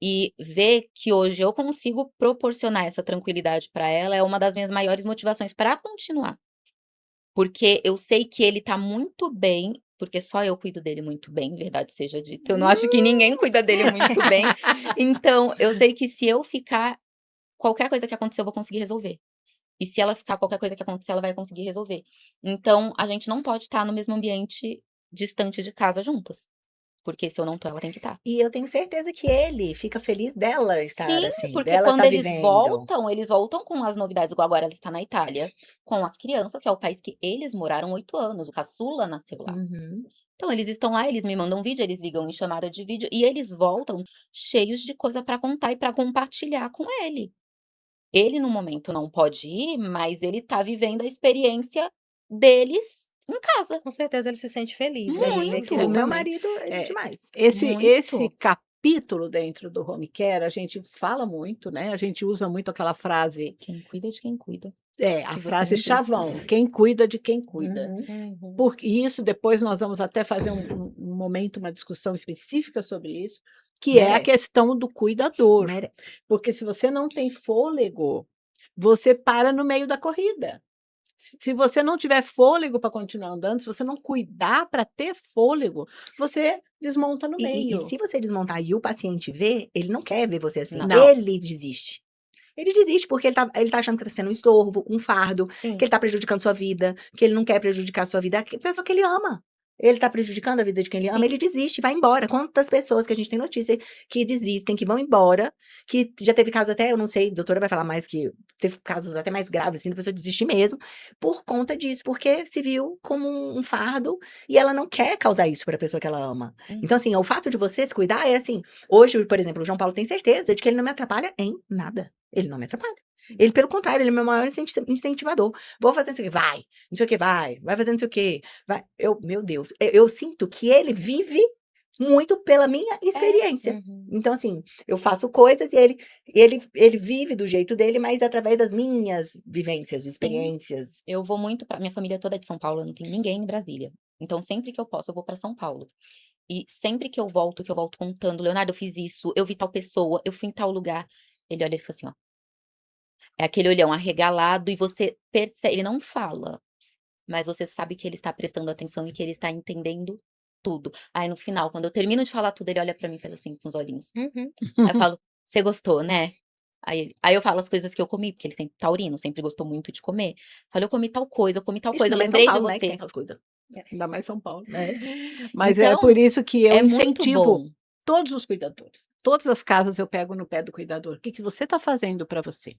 E ver que hoje eu consigo proporcionar essa tranquilidade pra ela é uma das minhas maiores motivações pra continuar. Porque eu sei que ele tá muito bem, porque só eu cuido dele muito bem, verdade seja dita. Eu não acho que ninguém cuida dele muito bem. Então, eu sei que se eu ficar, qualquer coisa que acontecer eu vou conseguir resolver. E se ela ficar, qualquer coisa que acontecer, ela vai conseguir resolver. Então, a gente não pode estar no mesmo ambiente distante de casa juntas. Porque se eu não tô, ela tem que estar. E eu tenho certeza que ele fica feliz dela estar Sim, assim, porque dela quando tá eles vivendo. voltam com as novidades, igual agora ela está na Itália, com as crianças, que é o país que eles moraram 8 anos, o caçula nasceu lá. Uhum. Então eles estão lá, eles me mandam vídeo, eles ligam em chamada de vídeo e eles voltam cheios de coisa pra contar e pra compartilhar com ele. Ele no momento não pode ir, mas ele tá vivendo a experiência deles em casa. Com certeza ele se sente feliz, né, de ver Muito. que O você meu Também. marido, ele É, demais. esse Muito. capítulo dentro do home care, a gente fala muito, né? A gente usa muito aquela frase, Quem cuida de quem cuida, a que você frase me disse. chavão, quem cuida de quem cuida. Uhum. Uhum. Porque isso depois nós vamos até fazer um momento, uma discussão específica sobre isso, que é a Merece. questão do cuidador. Merece. Porque se você não tem fôlego, você para no meio da corrida. Se você não tiver fôlego para continuar andando, se você não cuidar para ter fôlego, você desmonta no E meio. se você desmontar e o paciente vê, ele não quer ver você assim. Não. Ele desiste. Ele desiste porque ele tá achando que tá sendo um estorvo, um fardo, Sim. que ele tá prejudicando sua vida, que ele não quer prejudicar sua vida. A pessoa que ele ama. Ele tá prejudicando a vida de quem ele ama, Sim. ele desiste, vai embora. Quantas pessoas que a gente tem notícia que desistem, que vão embora, que já teve casos até, eu não sei, a doutora vai falar mais, que teve casos até mais graves, assim, da pessoa desistir mesmo, por conta disso, porque se viu como um fardo e ela não quer causar isso pra pessoa que ela ama. Então, assim, o fato de você se cuidar é assim, hoje, por exemplo, o João Paulo tem certeza de que ele não me atrapalha em nada. Ele não me atrapalha. Ele, pelo contrário, ele é meu maior incentivador. Vou fazer isso aqui, vai. Não sei o que, vai fazer não sei o que. Vai. Meu Deus, eu sinto que ele vive muito pela minha experiência. Uhum. Então, assim, eu faço coisas e ele vive do jeito dele, mas através das minhas vivências, experiências. Eu vou muito pra minha família toda é de São Paulo, eu não tenho ninguém em Brasília. Então sempre que eu posso, eu vou pra São Paulo. E sempre que eu volto contando: "Leonardo, eu fiz isso, eu vi tal pessoa, eu fui em tal lugar". Ele olha e fica assim, ó. É aquele olhão arregalado e você percebe, ele não fala, mas você sabe que ele está prestando atenção e que ele está entendendo tudo. Aí no final, quando eu termino de falar tudo, ele olha pra mim e faz assim com os olhinhos. Uhum. Aí eu falo: "Você gostou, né?" Aí eu falo as coisas que eu comi, porque ele sempre taurino, sempre gostou muito de comer. Falo: "Eu comi tal coisa, eu comi tal Ixi, coisa, eu ainda mais São lembrei de Paulo, né, que tem você". aquelas coisas. Ainda mais São Paulo. É. Mas é Então, por isso que eu é muito incentivo bom. todos os cuidadores. Todas as casas eu pego no pé do cuidador. O que que você está fazendo para você?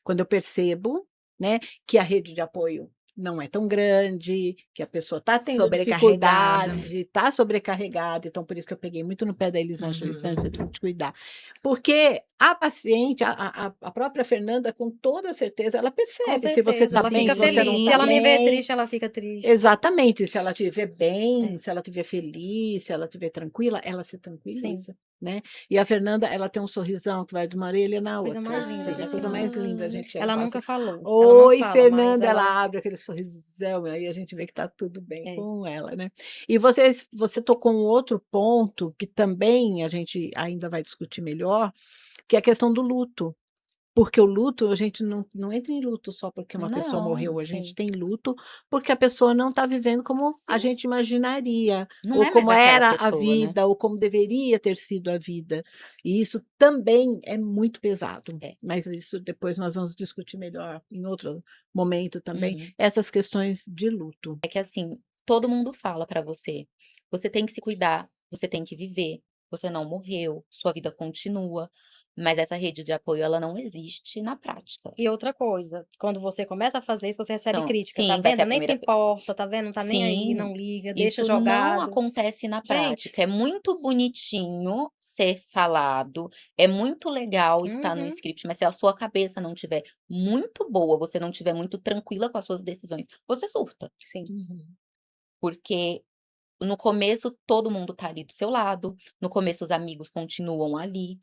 Quando eu percebo, né, que a rede de apoio não é tão grande, que a pessoa está tendo Sobrecarregada. dificuldade, está sobrecarregada, então por isso que eu peguei muito no pé da Elisângela, Uhum. Elisângela, você precisa te cuidar. Porque a paciente, a própria Fernanda, com toda certeza, ela Com percebe se você certeza, está ela bem, fica se você não feliz. Se está ela me vê bem. triste, ela fica triste. Exatamente, se ela estiver bem, É. se ela estiver feliz, se ela estiver tranquila, ela se Sim. tranquiliza, né. E a Fernanda, ela tem um sorrisão que vai de uma orelha na Coisa outra, mais linda assim, a desse coisa mais mundo. linda, a gente chega e Ela fala nunca assim: falou, ela não "Oi, fala, mas Fernanda", ela ela abre aquele sorrisão, e aí a gente vê que está tudo bem é. com ela, né. E você tocou um outro ponto que também a gente ainda vai discutir melhor, que é a questão do luto. Porque o luto, a gente não entra em luto só porque uma pessoa Não, morreu, a gente Sim. tem luto porque a pessoa não está vivendo como a sim, gente imaginaria, não ou é mais como aquela era a pessoa, né. vida, ou como deveria ter sido a vida. E isso também é muito pesado, É. mas isso depois nós vamos discutir melhor em outro momento também, Uhum. essas questões de luto. É que assim, todo mundo fala pra você: "Você tem que se cuidar, você tem que viver, você não morreu, sua vida continua", mas essa rede de apoio, ela não existe na prática. E outra coisa, quando você começa a fazer isso, você recebe crítica, tá Sim, vai ser vendo? a Nem se primeira. importa, tá vendo? Não tá nem aí, Sim, não liga, deixa isso não jogado. acontece na Gente, prática. É muito bonitinho ser falado. É muito legal estar no Uhum. script, mas se a sua cabeça não tiver muito boa, você não tiver muito tranquila com as suas decisões, você surta. Sim. Porque no começo todo mundo tá ali do seu lado, no começo os amigos continuam ali,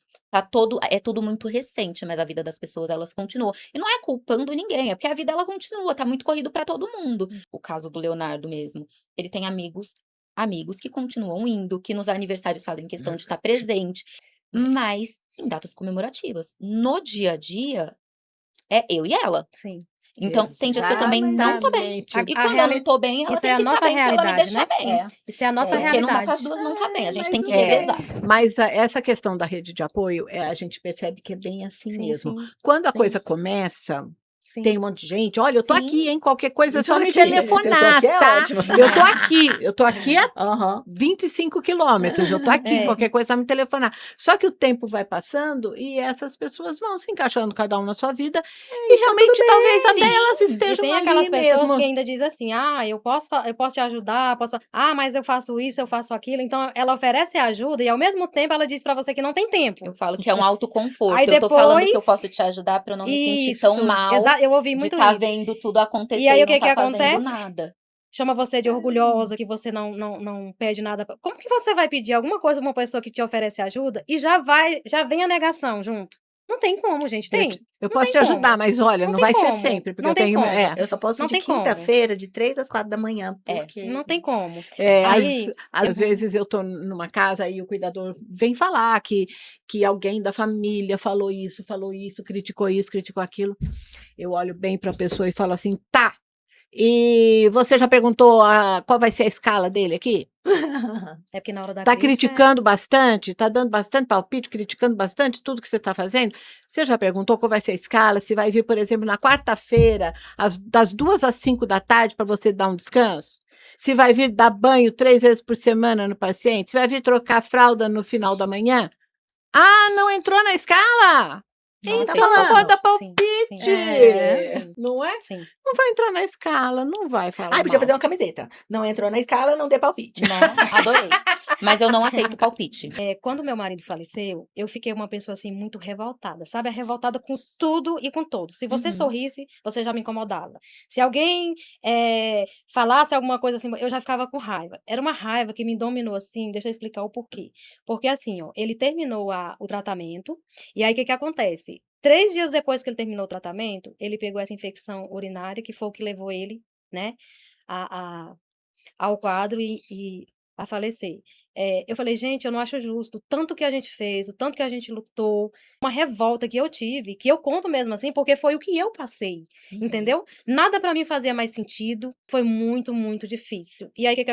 é tudo muito recente, mas a vida das pessoas elas continuam. E não é culpando ninguém, é porque a vida ela continua, tá muito corrido pra todo mundo. O caso do Leonardo mesmo, ele tem amigos que continuam indo, que nos aniversários fazem questão de estar presente, mas em datas comemorativas. No dia a dia, é eu e ela. Sim. Então, tem dias que eu também não tô bem. Exatamente. E A quando eu reali não tô bem, ela Isso tem é a que estar nossa bem pra ela me realidade, deixar né? bem. É. Isso é a nossa Porque não dá realidade. pras duas não tá bem, a gente Mas tem que não é. revezar. Mas essa questão da rede de apoio, a gente percebe que é bem assim Sim, mesmo. sim, Quando a Sim, coisa começa, sim. tem um monte de gente. Olha, eu tô sim. aqui, hein? Qualquer coisa é Eu tô só me aqui. Esse eu tô telefonar, aqui é tá? ótimo. Eu tô aqui a Aham. 25 quilômetros, eu tô aqui, É. qualquer coisa é só me telefonar. Só que o tempo vai passando e essas pessoas vão se encaixando cada um na sua vida e tá realmente talvez até Sim. elas E estejam tem ali aquelas pessoas mesmo. que ainda dizem assim: "Ah, eu posso te ajudar, mas eu faço isso, eu faço aquilo". Então ela oferece ajuda e ao mesmo tempo ela diz pra você que não tem tempo. Eu falo que é um autoconforto. Aí Eu tô falando que eu posso depois te ajudar pra eu não me sentir tão Isso, mal eu ouvi de muito estar isso. vendo tudo E acontecer aí e o não que que tá fazendo acontece? nada. Chama você de orgulhosa, que você não pede nada pra como que você vai pedir alguma coisa pra uma pessoa que te oferece ajuda e já vem a negação junto? Não tem como, gente, Eu, tem? eu Não posso tem te ajudar, como. mas olha, Não não tem vai ser como. sempre, porque Não eu tem tenho. como. Eu só posso Não de tem como. quinta-feira, de 3 às 4 da manhã, É. porque Não tem como. Às Aí vezes eu tô numa casa e o cuidador vem falar que alguém da família falou isso, criticou aquilo. Eu olho bem para a pessoa e falo assim: tá. E você já perguntou qual vai ser a escala dele aqui? é porque na hora da Tá crítica criticando bastante? Tá dando bastante palpite, criticando bastante tudo que você está fazendo? Você já perguntou qual vai ser a escala? Se vai vir, por exemplo, na quarta-feira, das 2 às 5 da tarde, para você dar um descanso? Se vai vir dar banho 3 vezes por semana no paciente? Se vai vir trocar a fralda no final da manhã? Ah, não entrou na escala? não Então aceita não pode dar palpite. Sim, palpite, sim, não é? sim. Não vai entrar na escala, não vai falar Ai, podia fazer mal. uma camiseta. Não entrou na escala, não dê palpite. Não, adorei. Mas eu não aceito palpite. Quando meu marido faleceu, eu fiquei uma pessoa, assim, muito revoltada, sabe, revoltada com tudo e com todos. Se você Uhum. sorrisse, você já me incomodava. Se alguém, falasse alguma coisa assim, eu já ficava com raiva. Era uma raiva que me dominou, assim, deixa eu explicar o porquê. Porque, assim, ó, ele terminou o tratamento, e aí o que que acontece? 3 dias depois que ele terminou o tratamento, ele pegou essa infecção urinária, que foi o que levou ele, né, a ao quadro e a falecer. Eu falei: "Gente, eu não acho justo o tanto que a gente fez, o tanto que a gente lutou", uma revolta que eu tive, que eu conto mesmo assim, porque foi o que eu passei, entendeu? Nada pra mim fazia mais sentido, foi muito, muito difícil. E aí o que que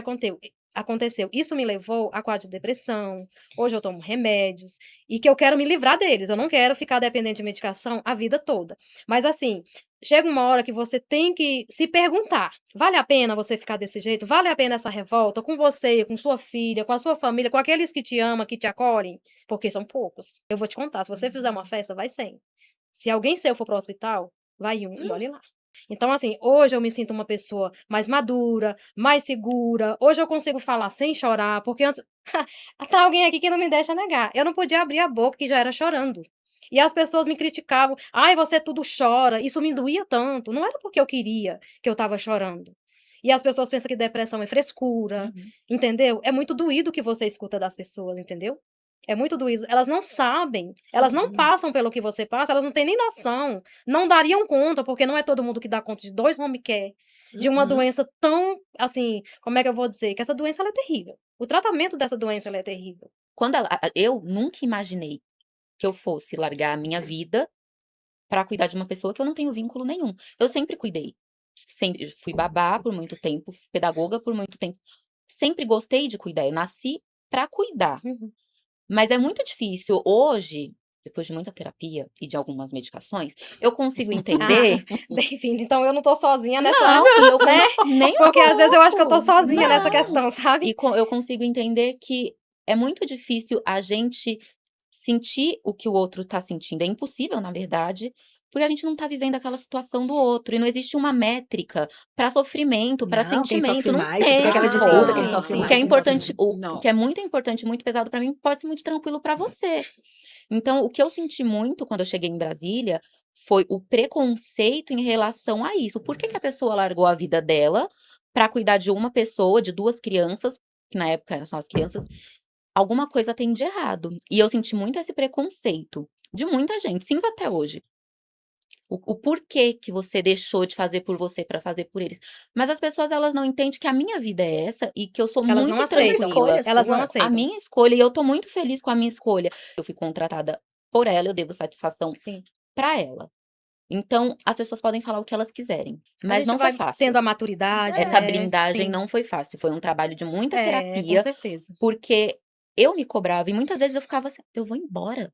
aconteceu? Isso me levou a quadro de depressão, hoje eu tomo remédios, e que eu quero me livrar deles, eu não quero ficar dependente de medicação a vida toda. Mas assim, chega uma hora que você tem que se perguntar: vale a pena você ficar desse jeito? Vale a pena essa revolta com você, com sua filha, com a sua família, com aqueles que te amam, que te acolhem? Porque são poucos. Eu vou te contar, se você fizer uma festa, vai 100. Se alguém seu for para o hospital, vai 1 e olhe lá. Então, assim, hoje eu me sinto uma pessoa mais madura, mais segura. Hoje eu consigo falar sem chorar, porque antes tá alguém aqui que não me deixa negar. Eu não podia abrir a boca, que já era chorando. E as pessoas me criticavam: "Ai, você tudo chora". Isso me doía tanto, não era porque eu queria que eu estava chorando. E as pessoas pensam que depressão é frescura, Uhum. entendeu? É muito doído o que você escuta das pessoas, entendeu? É muito doído. Elas não sabem, elas não passam pelo que você passa, elas não têm nem noção, não dariam conta, porque não é todo mundo que dá conta de 2 home care, de uma Uhum. doença tão, assim, como é que eu vou dizer? Que essa doença ela é terrível. O tratamento dessa doença ela é terrível. Eu nunca imaginei que eu fosse largar a minha vida pra cuidar de uma pessoa que eu não tenho vínculo nenhum. Eu sempre cuidei. Sempre fui babá por muito tempo, pedagoga por muito tempo. Sempre gostei de cuidar. Eu nasci pra cuidar. Uhum. Mas é muito difícil hoje, depois de muita terapia e de algumas medicações, eu consigo entender. Bem-vindo. Então eu não tô sozinha nessa, Não, e eu né? nem um Porque às vezes eu acho que eu tô pouco. sozinha nessa Não. questão, sabe? E eu consigo entender que é muito difícil a gente sentir o que o outro tá sentindo. É impossível, na verdade, porque a gente não tá vivendo aquela situação do outro, e não existe uma métrica pra sofrimento, pra Não, quem sentimento, sofre não mais, fica tem, aquela Ah, disputa, quem pô. sofre O mais, que é quem sofre importante, menos. o Não. que é muito importante, muito pesado pra mim, pode ser muito tranquilo pra você. Então, o que eu senti muito quando eu cheguei em Brasília foi o preconceito em relação a isso. Por que que a pessoa largou a vida dela pra cuidar de uma pessoa, de 2 crianças, que na época eram só as crianças, alguma coisa tem de errado. E eu senti muito esse preconceito de muita gente, sinto até hoje. O porquê que você deixou de fazer por você pra fazer por eles. Mas as pessoas, elas não entendem que a minha vida é essa e que eu sou Elas não muito É uma aceitam. escolha tranquila. Elas não sua. A aceitam. minha escolha, e eu tô muito feliz com a minha escolha. Eu fui contratada por ela, eu devo satisfação Sim. pra ela. Então, as pessoas podem falar o que elas quiserem, A mas gente não foi vai fácil. tendo a maturidade, Essa né? blindagem Sim. não foi fácil, foi um trabalho de muita Com terapia, certeza. porque eu me cobrava e muitas vezes eu ficava assim: "Eu vou embora.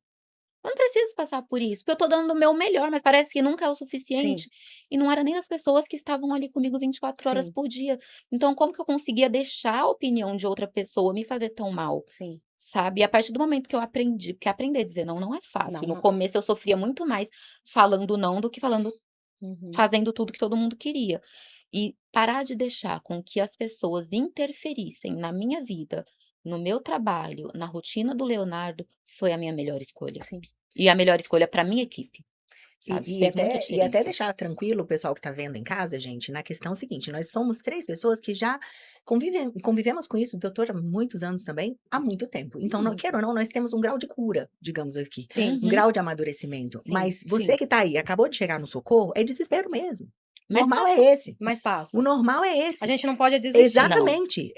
Eu não preciso passar por isso, porque eu tô dando o meu melhor", mas parece que nunca é o Sim, suficiente. E não era nem as pessoas que estavam ali comigo 24 horas sim, por dia. Então, como que eu conseguia deixar a opinião de outra pessoa me fazer tão mal, sim. sabe? E a partir do momento que eu aprendi, porque aprender a dizer não não é fácil. Não, No não. começo eu sofria muito mais falando não do que Uhum. fazendo tudo que todo mundo queria. E parar de deixar com que as pessoas interferissem na minha vida, no meu trabalho, na rotina do Leonardo, foi a minha melhor escolha. Sim. E a melhor escolha para minha equipe, sabe? E Fez muita até diferença. deixar tranquilo o pessoal que está vendo em casa, gente, na questão seguinte: nós somos 3 pessoas que já convivemos com isso, doutor, há muitos anos também, há muito tempo. Então, não, Muito. queira ou não, nós temos um grau de cura, digamos aqui, Sim, um Uhum. grau de amadurecimento. sim, Mas você sim. que está aí, acabou de chegar no socorro, é desespero mesmo. Mas Normal passa. é esse. Mas O passa. normal é A esse. gente não pode desistir. Exatamente.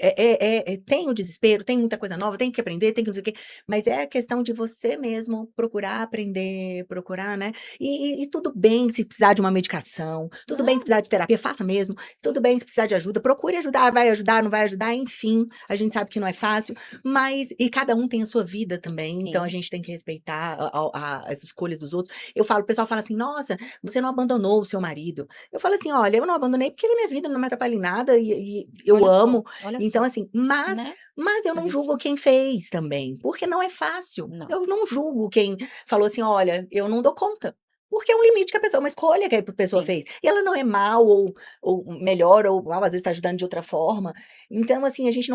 Tem o desespero, tem muita coisa nova, tem que aprender, tem que não sei o quê, mas é a questão de você mesmo procurar aprender, procurar, né? E tudo bem se precisar de uma medicação, tudo bem se precisar de terapia, faça mesmo, tudo bem se precisar de ajuda, procure ajudar, não vai ajudar, enfim, a gente sabe que não é fácil, mas, e cada um tem a sua vida também, então a Sim. gente tem que respeitar as escolhas dos outros. O pessoal fala assim, nossa, você não abandonou o seu marido. Eu falo assim, olha, eu não abandonei porque ele é minha vida, não me atrapalha em nada e eu Olha só, amo. olha Então, só. assim, mas Né? eu não Mas julgo isso quem fez também, porque não é fácil. não. Eu não julgo quem falou assim, olha, eu não dou conta. Porque é um limite que a pessoa, uma escolha que a pessoa Sim. fez. E ela não é mal ou melhor, ou às vezes está ajudando de outra forma. Então, assim, a gente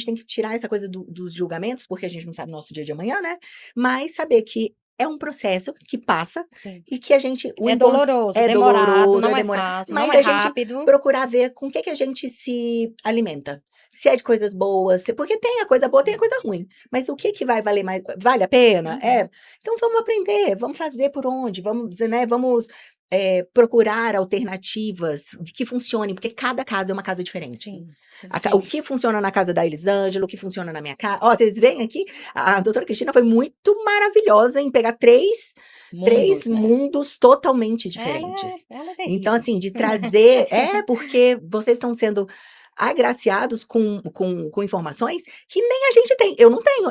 tem que tirar essa coisa dos julgamentos, porque a gente não sabe o nosso dia de amanhã, né? Mas saber que é um processo que passa Sim. e que a gente, É doloroso, demorado, não é fácil, não mas é a gente rápido. procurar ver com o que a gente se alimenta. Se é de coisas boas, porque tem a coisa boa, tem a coisa ruim. Mas o que vai valer mais? Vale a pena? Uhum. Então vamos aprender, vamos fazer por onde, vamos, né, vamos procurar alternativas que funcionem, porque cada casa é uma casa diferente. Sim, sim. O que funciona na casa da Elisângela, o que funciona na minha casa. Ó, vocês veem aqui, a doutora Cristina foi muito maravilhosa em pegar três Mundos, né? mundos totalmente diferentes. Ela é Então, terrível. assim, de trazer. Porque vocês estão sendo agraciados com informações que nem a gente tem. Eu não tenho.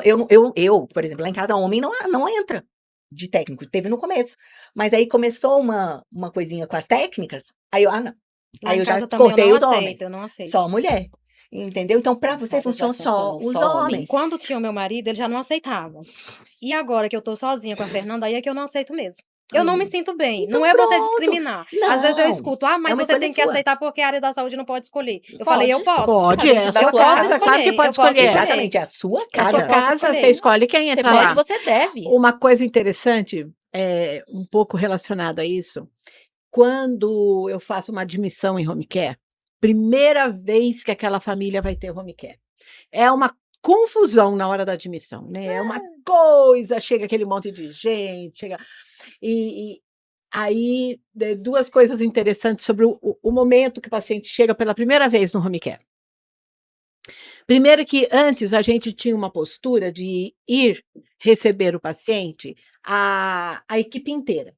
Eu, por exemplo, lá em casa, homem não entra de técnico. Teve no começo. Mas aí começou uma coisinha com as técnicas. Aí eu, não. Lá Aí em eu já casa também eu cortei não os aceito, homens. eu não aceito. Só mulher. Entendeu? Então, para Em você casa já funcionam só funcionam os só homens. homens. Quando tinha o meu marido, ele já não aceitava. E agora que eu tô sozinha com a Fernanda, aí é que eu não aceito mesmo. Eu não me Aí. sinto bem. Então Não é você pronto. discriminar. Às vezes eu Não. escuto, É mas uma você escolha tem que sua. aceitar porque a área da saúde não pode escolher. Eu falei, eu Pode. posso. Pode, Tá é dentro a da sua Eu sua posso casa, área. claro que escolher, pode eu posso escolher. escolher. Exatamente, é a sua É a casa. sua Eu posso casa, escolher. você escolhe quem Você entra pode, lá. você deve. Uma coisa interessante, um pouco relacionada a isso, quando eu faço uma admissão em home care, primeira vez que aquela família vai ter home care. É uma confusão na hora da admissão, né? É uma coisa, chega aquele monte de gente, chega. E aí, 2 coisas interessantes sobre o momento que o paciente chega pela primeira vez no home care. Primeiro que antes a gente tinha uma postura de ir receber o paciente, a equipe inteira.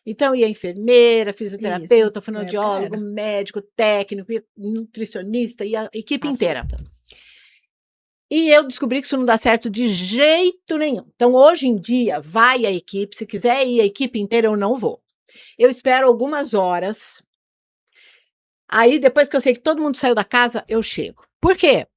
Então ia enfermeira, fisioterapeuta, Isso, na época fonoaudiólogo, era. médico, técnico, nutricionista e a equipe inteira. Assusta. E eu descobri que isso não dá certo de jeito nenhum. Então hoje em dia vai a equipe, se quiser ir a equipe inteira eu não vou. Eu espero algumas horas, aí depois que eu sei que todo mundo saiu da casa, eu chego. Por quê?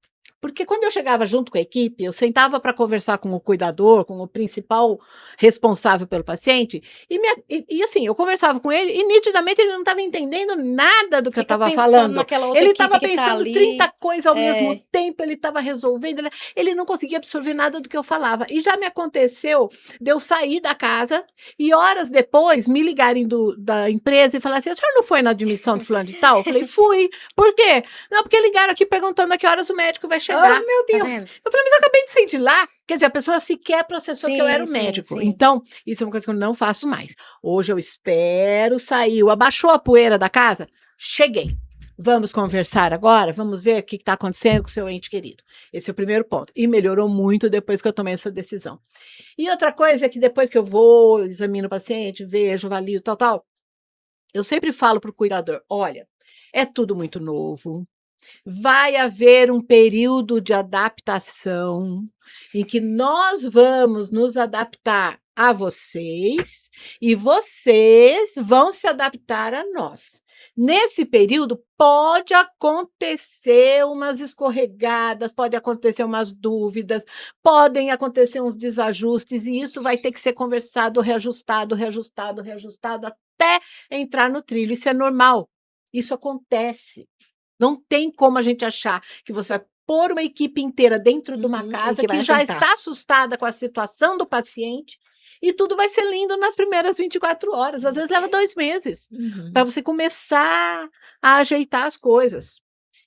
Porque quando eu chegava junto com a equipe, eu sentava para conversar com o cuidador, com o principal responsável pelo paciente, e assim, eu conversava com ele e nitidamente ele não estava entendendo nada do que eu Fica estava pensando falando. naquela outra Ele equipe estava que tá pensando ali. 30 coisas ao mesmo É. tempo, ele estava resolvendo, ele não conseguia absorver nada do que eu falava. E já me aconteceu de eu sair da casa e horas depois me ligarem da empresa e falar assim: a senhora não foi na admissão de fulano de tal? Eu falei: fui. Por quê? Não, porque ligaram aqui perguntando a que horas o médico vai chegar. meu Tá Deus. vendo? Eu falei: mas eu acabei de sentir lá. Quer dizer, a pessoa sequer processou que eu era o Sim, médico. sim. Então, isso é uma coisa que eu não faço mais. Hoje eu espero, saiu, abaixou a poeira da casa, cheguei. Vamos conversar agora? Vamos ver o que está acontecendo com o seu ente querido. Esse é o primeiro ponto. E melhorou muito depois que eu tomei essa decisão. E outra coisa é que depois que eu vou, examino o paciente, vejo, avalio, tal, eu sempre falo para o cuidador: olha, é tudo muito novo. Vai haver um período de adaptação em que nós vamos nos adaptar a vocês e vocês vão se adaptar a nós. Nesse período pode acontecer umas escorregadas, pode acontecer umas dúvidas, podem acontecer uns desajustes e isso vai ter que ser conversado, reajustado até entrar no trilho. Isso é normal. Isso acontece. Não tem como a gente achar que você vai pôr uma equipe inteira dentro de uma E casa que vai que já acertar. está assustada com a situação do paciente e tudo vai ser lindo nas primeiras 24 horas. Às vezes leva 2 meses para você começar a ajeitar as coisas.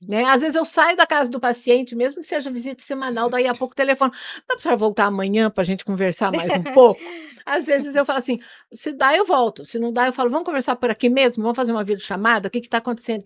Né? Às vezes eu saio da casa do paciente, mesmo que seja visita semanal, daí a pouco o telefone. Dá para a senhora voltar amanhã para a gente conversar mais um pouco? Às vezes eu falo assim: se dá, eu volto. Se não dá, eu falo: vamos conversar por aqui mesmo? Vamos fazer uma videochamada? O que está acontecendo?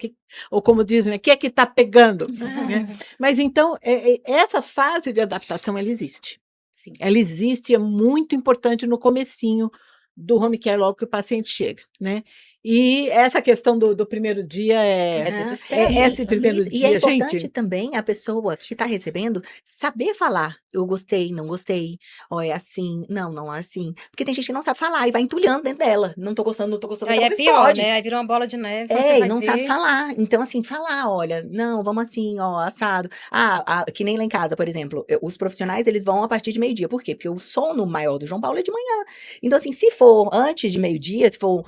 Ou como dizem, né? O que é que está pegando? Né? Mas então, essa fase de adaptação, ela existe. Sim. Ela existe e é muito importante no comecinho do home care, logo que o paciente chega, né? E essa questão do primeiro dia É Aham. desesperador. esse primeiro Isso. E é dia, importante gente. também a pessoa que está recebendo saber falar. Eu gostei, não gostei. Ó, é assim. Não, não é assim. Porque tem gente que não sabe falar e vai entulhando dentro dela. Não tô gostando, Aí daqui a é pouco pior, explode. né? Aí vira uma bola de neve, quando você É, e vai não sabe ver. falar. Então, assim, falar, olha, não, vamos assim, ó, assado. Que nem lá em casa, por exemplo, os profissionais, eles vão a partir de meio-dia. Por quê? Porque o sono maior do João Paulo é de manhã. Então, assim, se for antes de meio-dia, se for.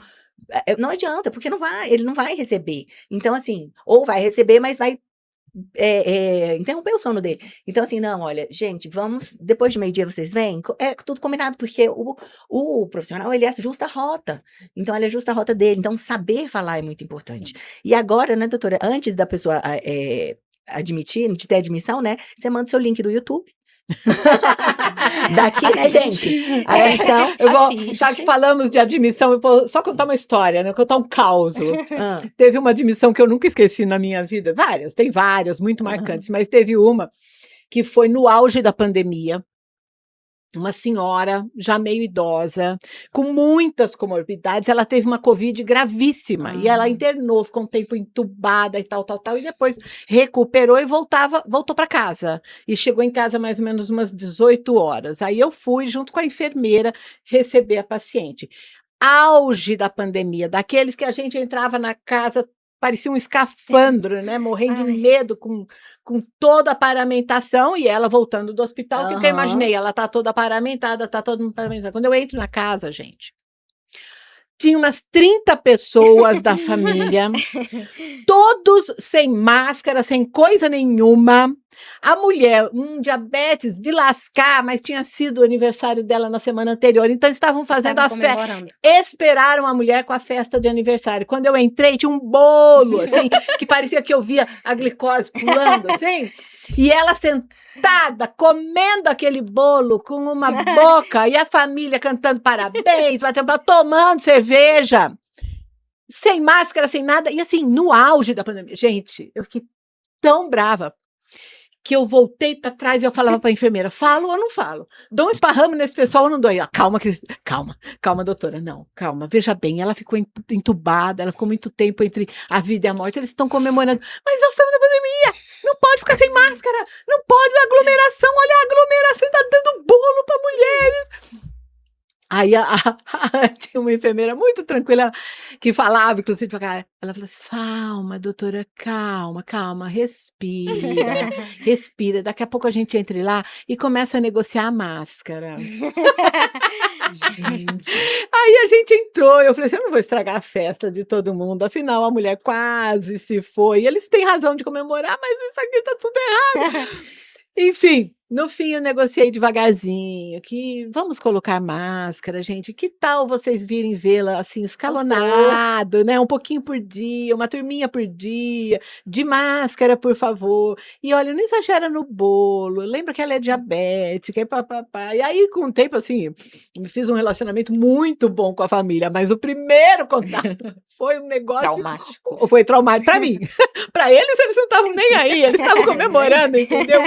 Não adianta, porque ele não vai receber. Então, assim, ou vai receber, mas vai interromper o sono dele. Então, assim, não, olha, gente, vamos, depois de meio-dia vocês vêm? É tudo combinado, porque o profissional, ele ajusta a rota. Então, ele ajusta a rota dele. Então, saber falar é muito importante. E agora, né, doutora, antes da pessoa admitir, de ter admissão, né, você manda o seu link do YouTube. Daqui, né, gente? A admissão. Eu vou, Assiste. já que falamos de admissão, eu vou só contar uma história, né? Contar um caos. Ah, Teve uma admissão que eu nunca esqueci na minha vida. Tem várias, muito marcantes, mas teve uma que foi no auge da pandemia. Uma senhora, já meio idosa, com muitas comorbidades, ela teve uma Covid gravíssima e ela internou, ficou um tempo entubada e tal, e depois recuperou e voltou para casa. E chegou em casa mais ou menos umas 18 horas. Aí eu fui, junto com a enfermeira, receber a paciente. Auge da pandemia, daqueles que a gente entrava na casa, parecia um escafandro, né? Morrendo de Ai. medo com toda a paramentação, e ela voltando do hospital, o que eu imaginei? Ela tá toda paramentada, tá todo mundo paramentado. Quando eu entro na casa, gente, tinha umas 30 pessoas da família, todos sem máscara, sem coisa nenhuma. A mulher, um diabetes de lascar, mas tinha sido o aniversário dela na semana anterior, então estavam fazendo Estavam a festa. comemorando. Esperaram a mulher com a festa de aniversário. Quando eu entrei, tinha um bolo, assim, que parecia que eu via a glicose pulando, assim, e ela sentada, comendo aquele bolo com uma boca, e a família cantando parabéns, tomando cerveja, sem máscara, sem nada, e assim, no auge da pandemia. Gente, eu fiquei tão brava que eu voltei para trás e eu falava para a enfermeira: falo ou não falo? Dou um esparramo nesse pessoal ou não dou? Ela: calma, doutora, não, calma, veja bem, ela ficou entubada, ela ficou muito tempo entre a vida e a morte, eles estão comemorando, mas nós estamos na pandemia, não pode ficar sem máscara, não pode, aglomeração, olha a aglomeração, está dando bolo para mulheres. Aí tinha uma enfermeira muito tranquila que falava, inclusive, ela falou assim: "Calma, doutora, calma, calma, respira, respira. Daqui a pouco a gente entra lá e começa a negociar a máscara". Gente. Aí a gente entrou, eu falei assim: "Eu não vou estragar a festa de todo mundo, afinal a mulher quase se foi, e eles têm razão de comemorar, mas isso aqui tá tudo errado". Enfim, no fim eu negociei devagarzinho, que vamos colocar máscara, gente, que tal vocês virem vê-la, assim, Aos poucos. escalonado, né, um pouquinho por dia, uma turminha por dia, de máscara, por favor. E olha, não exagera no bolo, lembra que ela é diabética e pá-pá-pá. E aí, com o tempo, assim, me fiz um relacionamento muito bom com a família, mas o primeiro contato foi um negócio Traumático. foi traumático para mim. Para eles não estavam nem aí, eles estavam comemorando, entendeu?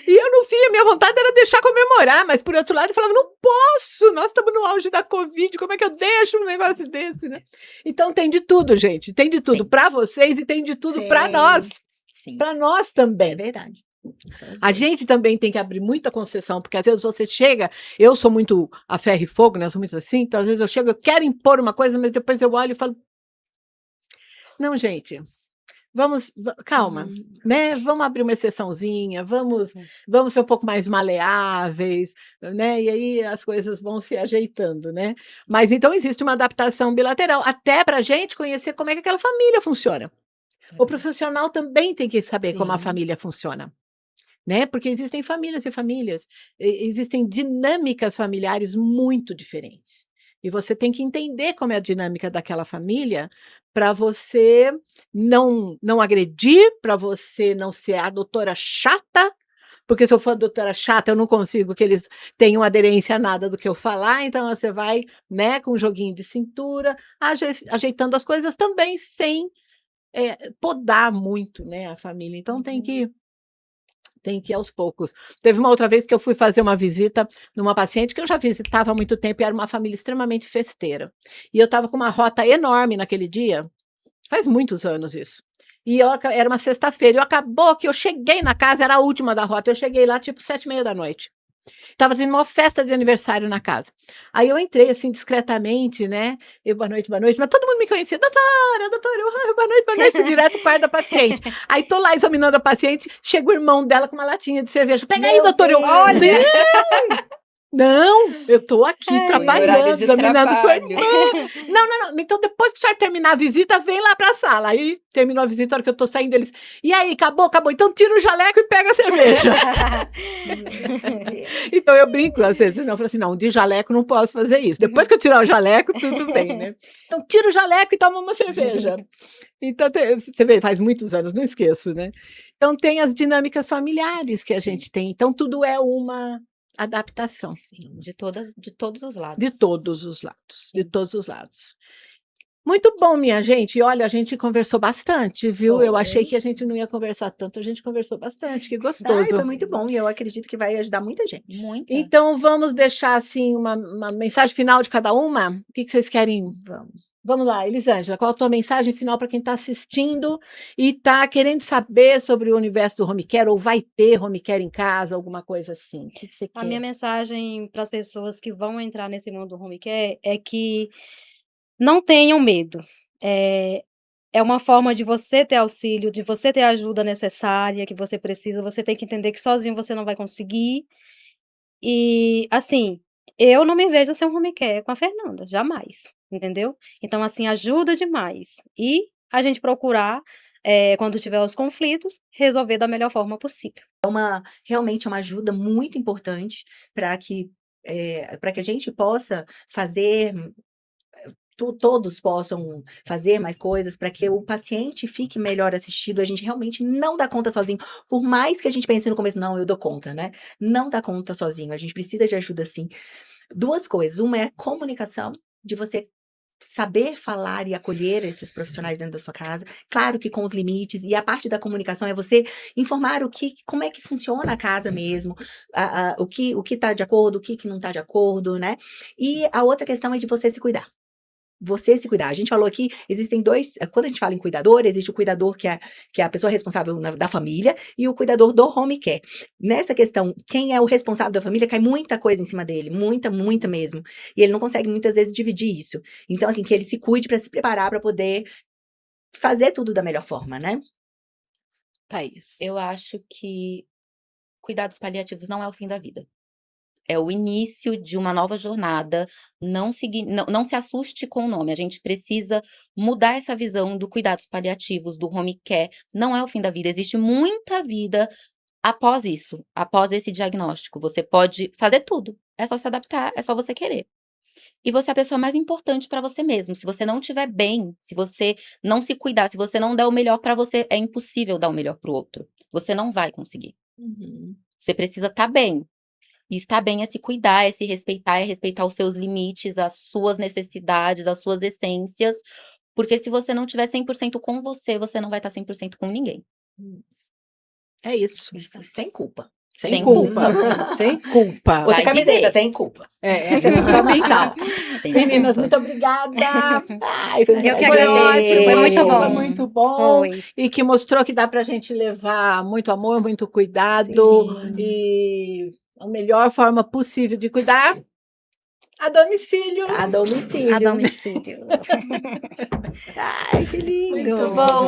E eu, no fim, a minha vontade era deixar comemorar, mas por outro lado eu falava: "Não posso, nós estamos no auge da Covid, como é que eu deixo um negócio desse, né?". Então tem de tudo, gente, tem de tudo Tem. para vocês e tem de tudo para Sim. nós, Sim. para nós É também. verdade. São os A dois. gente também tem que abrir muita concessão, porque às vezes você chega, eu sou muito a ferro e fogo, né, eu sou muito assim, então às vezes eu chego, eu quero impor uma coisa, mas depois eu olho e falo: "Não, gente, calma, Uhum. né, vamos abrir uma exceçãozinha, vamos Sim. vamos ser um pouco mais maleáveis, né, e aí as coisas vão se ajeitando, né". Mas então existe uma adaptação bilateral, até para a gente conhecer como é que aquela família funciona. É O verdade. profissional também tem que saber como a Sim. família funciona, né, porque existem famílias e famílias, existem dinâmicas familiares muito diferentes. E você tem que entender como é a dinâmica daquela família, para você não agredir, para você não ser a doutora chata, porque se eu for a doutora chata, eu não consigo que eles tenham aderência a nada do que eu falar, então você vai, né, com um joguinho de cintura, ajeitando as coisas também sem, podar muito, né, a família. Então tem que ir aos poucos. Teve uma outra vez que eu fui fazer uma visita numa paciente que eu já visitava há muito tempo e era uma família extremamente festeira. E eu estava com uma rota enorme naquele dia, faz muitos anos isso. E era uma sexta-feira, e acabou que eu cheguei na casa, era a última da rota, eu cheguei lá tipo 7h30 da noite. Estava tendo uma festa de aniversário na casa. Aí eu entrei assim discretamente, né? Eu, boa noite, mas todo mundo me conhecia. Doutora, eu, boa noite, fui direto pro quarto da paciente. Aí tô lá examinando a paciente, chega o irmão dela com uma latinha de cerveja. Pega aí, Meu doutora. Eu, Deus! não, eu tô aqui Horário trabalhando, de examinando sua trabalho. irmã. Não, então depois que a senhora terminar a visita, vem lá pra sala. Aí terminou a visita, a hora que eu tô saindo, eles: "E aí, acabou? Acabou. Então tira o jaleco e pega a cerveja". Então eu brinco às vezes, não, eu falo assim: "Não, de jaleco não posso fazer isso. Depois que eu tirar o jaleco, tudo bem, né". Então tira o jaleco e toma uma cerveja. Então você vê, faz muitos anos, não esqueço, né. Então tem as dinâmicas familiares que a Sim. gente tem, então tudo é uma adaptação. Sim. De todos os lados. De todos os lados, de Sim. todos os lados. Muito bom, minha gente. E olha, a gente conversou bastante, viu? Eu achei Foi. que a gente não ia conversar tanto, a gente conversou bastante, que Ai, gostoso. foi muito bom e eu acredito que vai ajudar muita gente. Muita. Então vamos deixar, assim, uma mensagem final de cada uma? O que vocês querem? Vamos. Vamos lá, Elisângela, qual a tua mensagem final para quem está assistindo e está querendo saber sobre o universo do home care ou vai ter home care em casa, alguma coisa assim? O que você A minha quer? mensagem para as pessoas que vão entrar nesse mundo do home care é que não tenham medo. É uma forma de você ter auxílio, de você ter a ajuda necessária que você precisa. Você tem que entender que sozinho você não vai conseguir. E, assim, eu não me vejo sem um home care com a Fernanda, jamais, entendeu? Então, assim, ajuda demais. E a gente procurar, quando tiver os conflitos, resolver da melhor forma possível. Realmente é uma ajuda muito importante para que a gente possa fazer, todos possam fazer mais coisas para que o paciente fique melhor assistido. A gente realmente não dá conta sozinho. Por mais que a gente pense no começo, não, eu dou conta, né? Não dá conta sozinho. A gente precisa de ajuda sim. Duas coisas. Uma é a comunicação, de você saber falar e acolher esses profissionais dentro da sua casa, claro que com os limites, e a parte da comunicação é você informar como é que funciona a casa mesmo, o que tá de acordo, o que não tá de acordo, né? E a outra questão é de você se cuidar. você se cuidar. A gente falou aqui, existem dois, quando a gente fala em cuidador, existe o cuidador que é a pessoa responsável da família e o cuidador do home care. Nessa questão, quem é o responsável da família, cai muita coisa em cima dele, muita mesmo. E ele não consegue muitas vezes dividir isso. Então, assim, que ele se cuide para se preparar para poder fazer tudo da melhor forma, né? Thaís. Eu acho que cuidados paliativos não é o fim da vida. É o início de uma nova jornada. Não se assuste com o nome. A gente precisa mudar essa visão do cuidados paliativos, do home care. Não é o fim da vida. Existe muita vida após isso, após esse diagnóstico. Você pode fazer tudo. É só se adaptar, é só você querer. E você é a pessoa mais importante para você mesmo. Se você não estiver bem, se você não se cuidar, se você não der o melhor para você, é impossível dar o melhor para o outro. Você não vai conseguir. Você precisa estar bem. E estar bem é se cuidar, é se respeitar, é respeitar os seus limites, as suas necessidades, as suas essências. Porque se você não tiver 100% com você, você não vai estar 100% com ninguém. É isso. Isso, sem culpa. Sem culpa. Sem culpa. Outra Vai camiseta, viver. sem culpa. Essa é fundamental. Sem Meninas, culpa. muito obrigada. Ai, foi um Eu que prazer. agradeço, foi muito bom. Foi muito bom. Foi. E que mostrou que dá pra gente levar muito amor, muito cuidado. Sim. E a melhor forma possível de cuidar a domicílio. A domicílio. A domicílio. Ai, que lindo. Muito bom.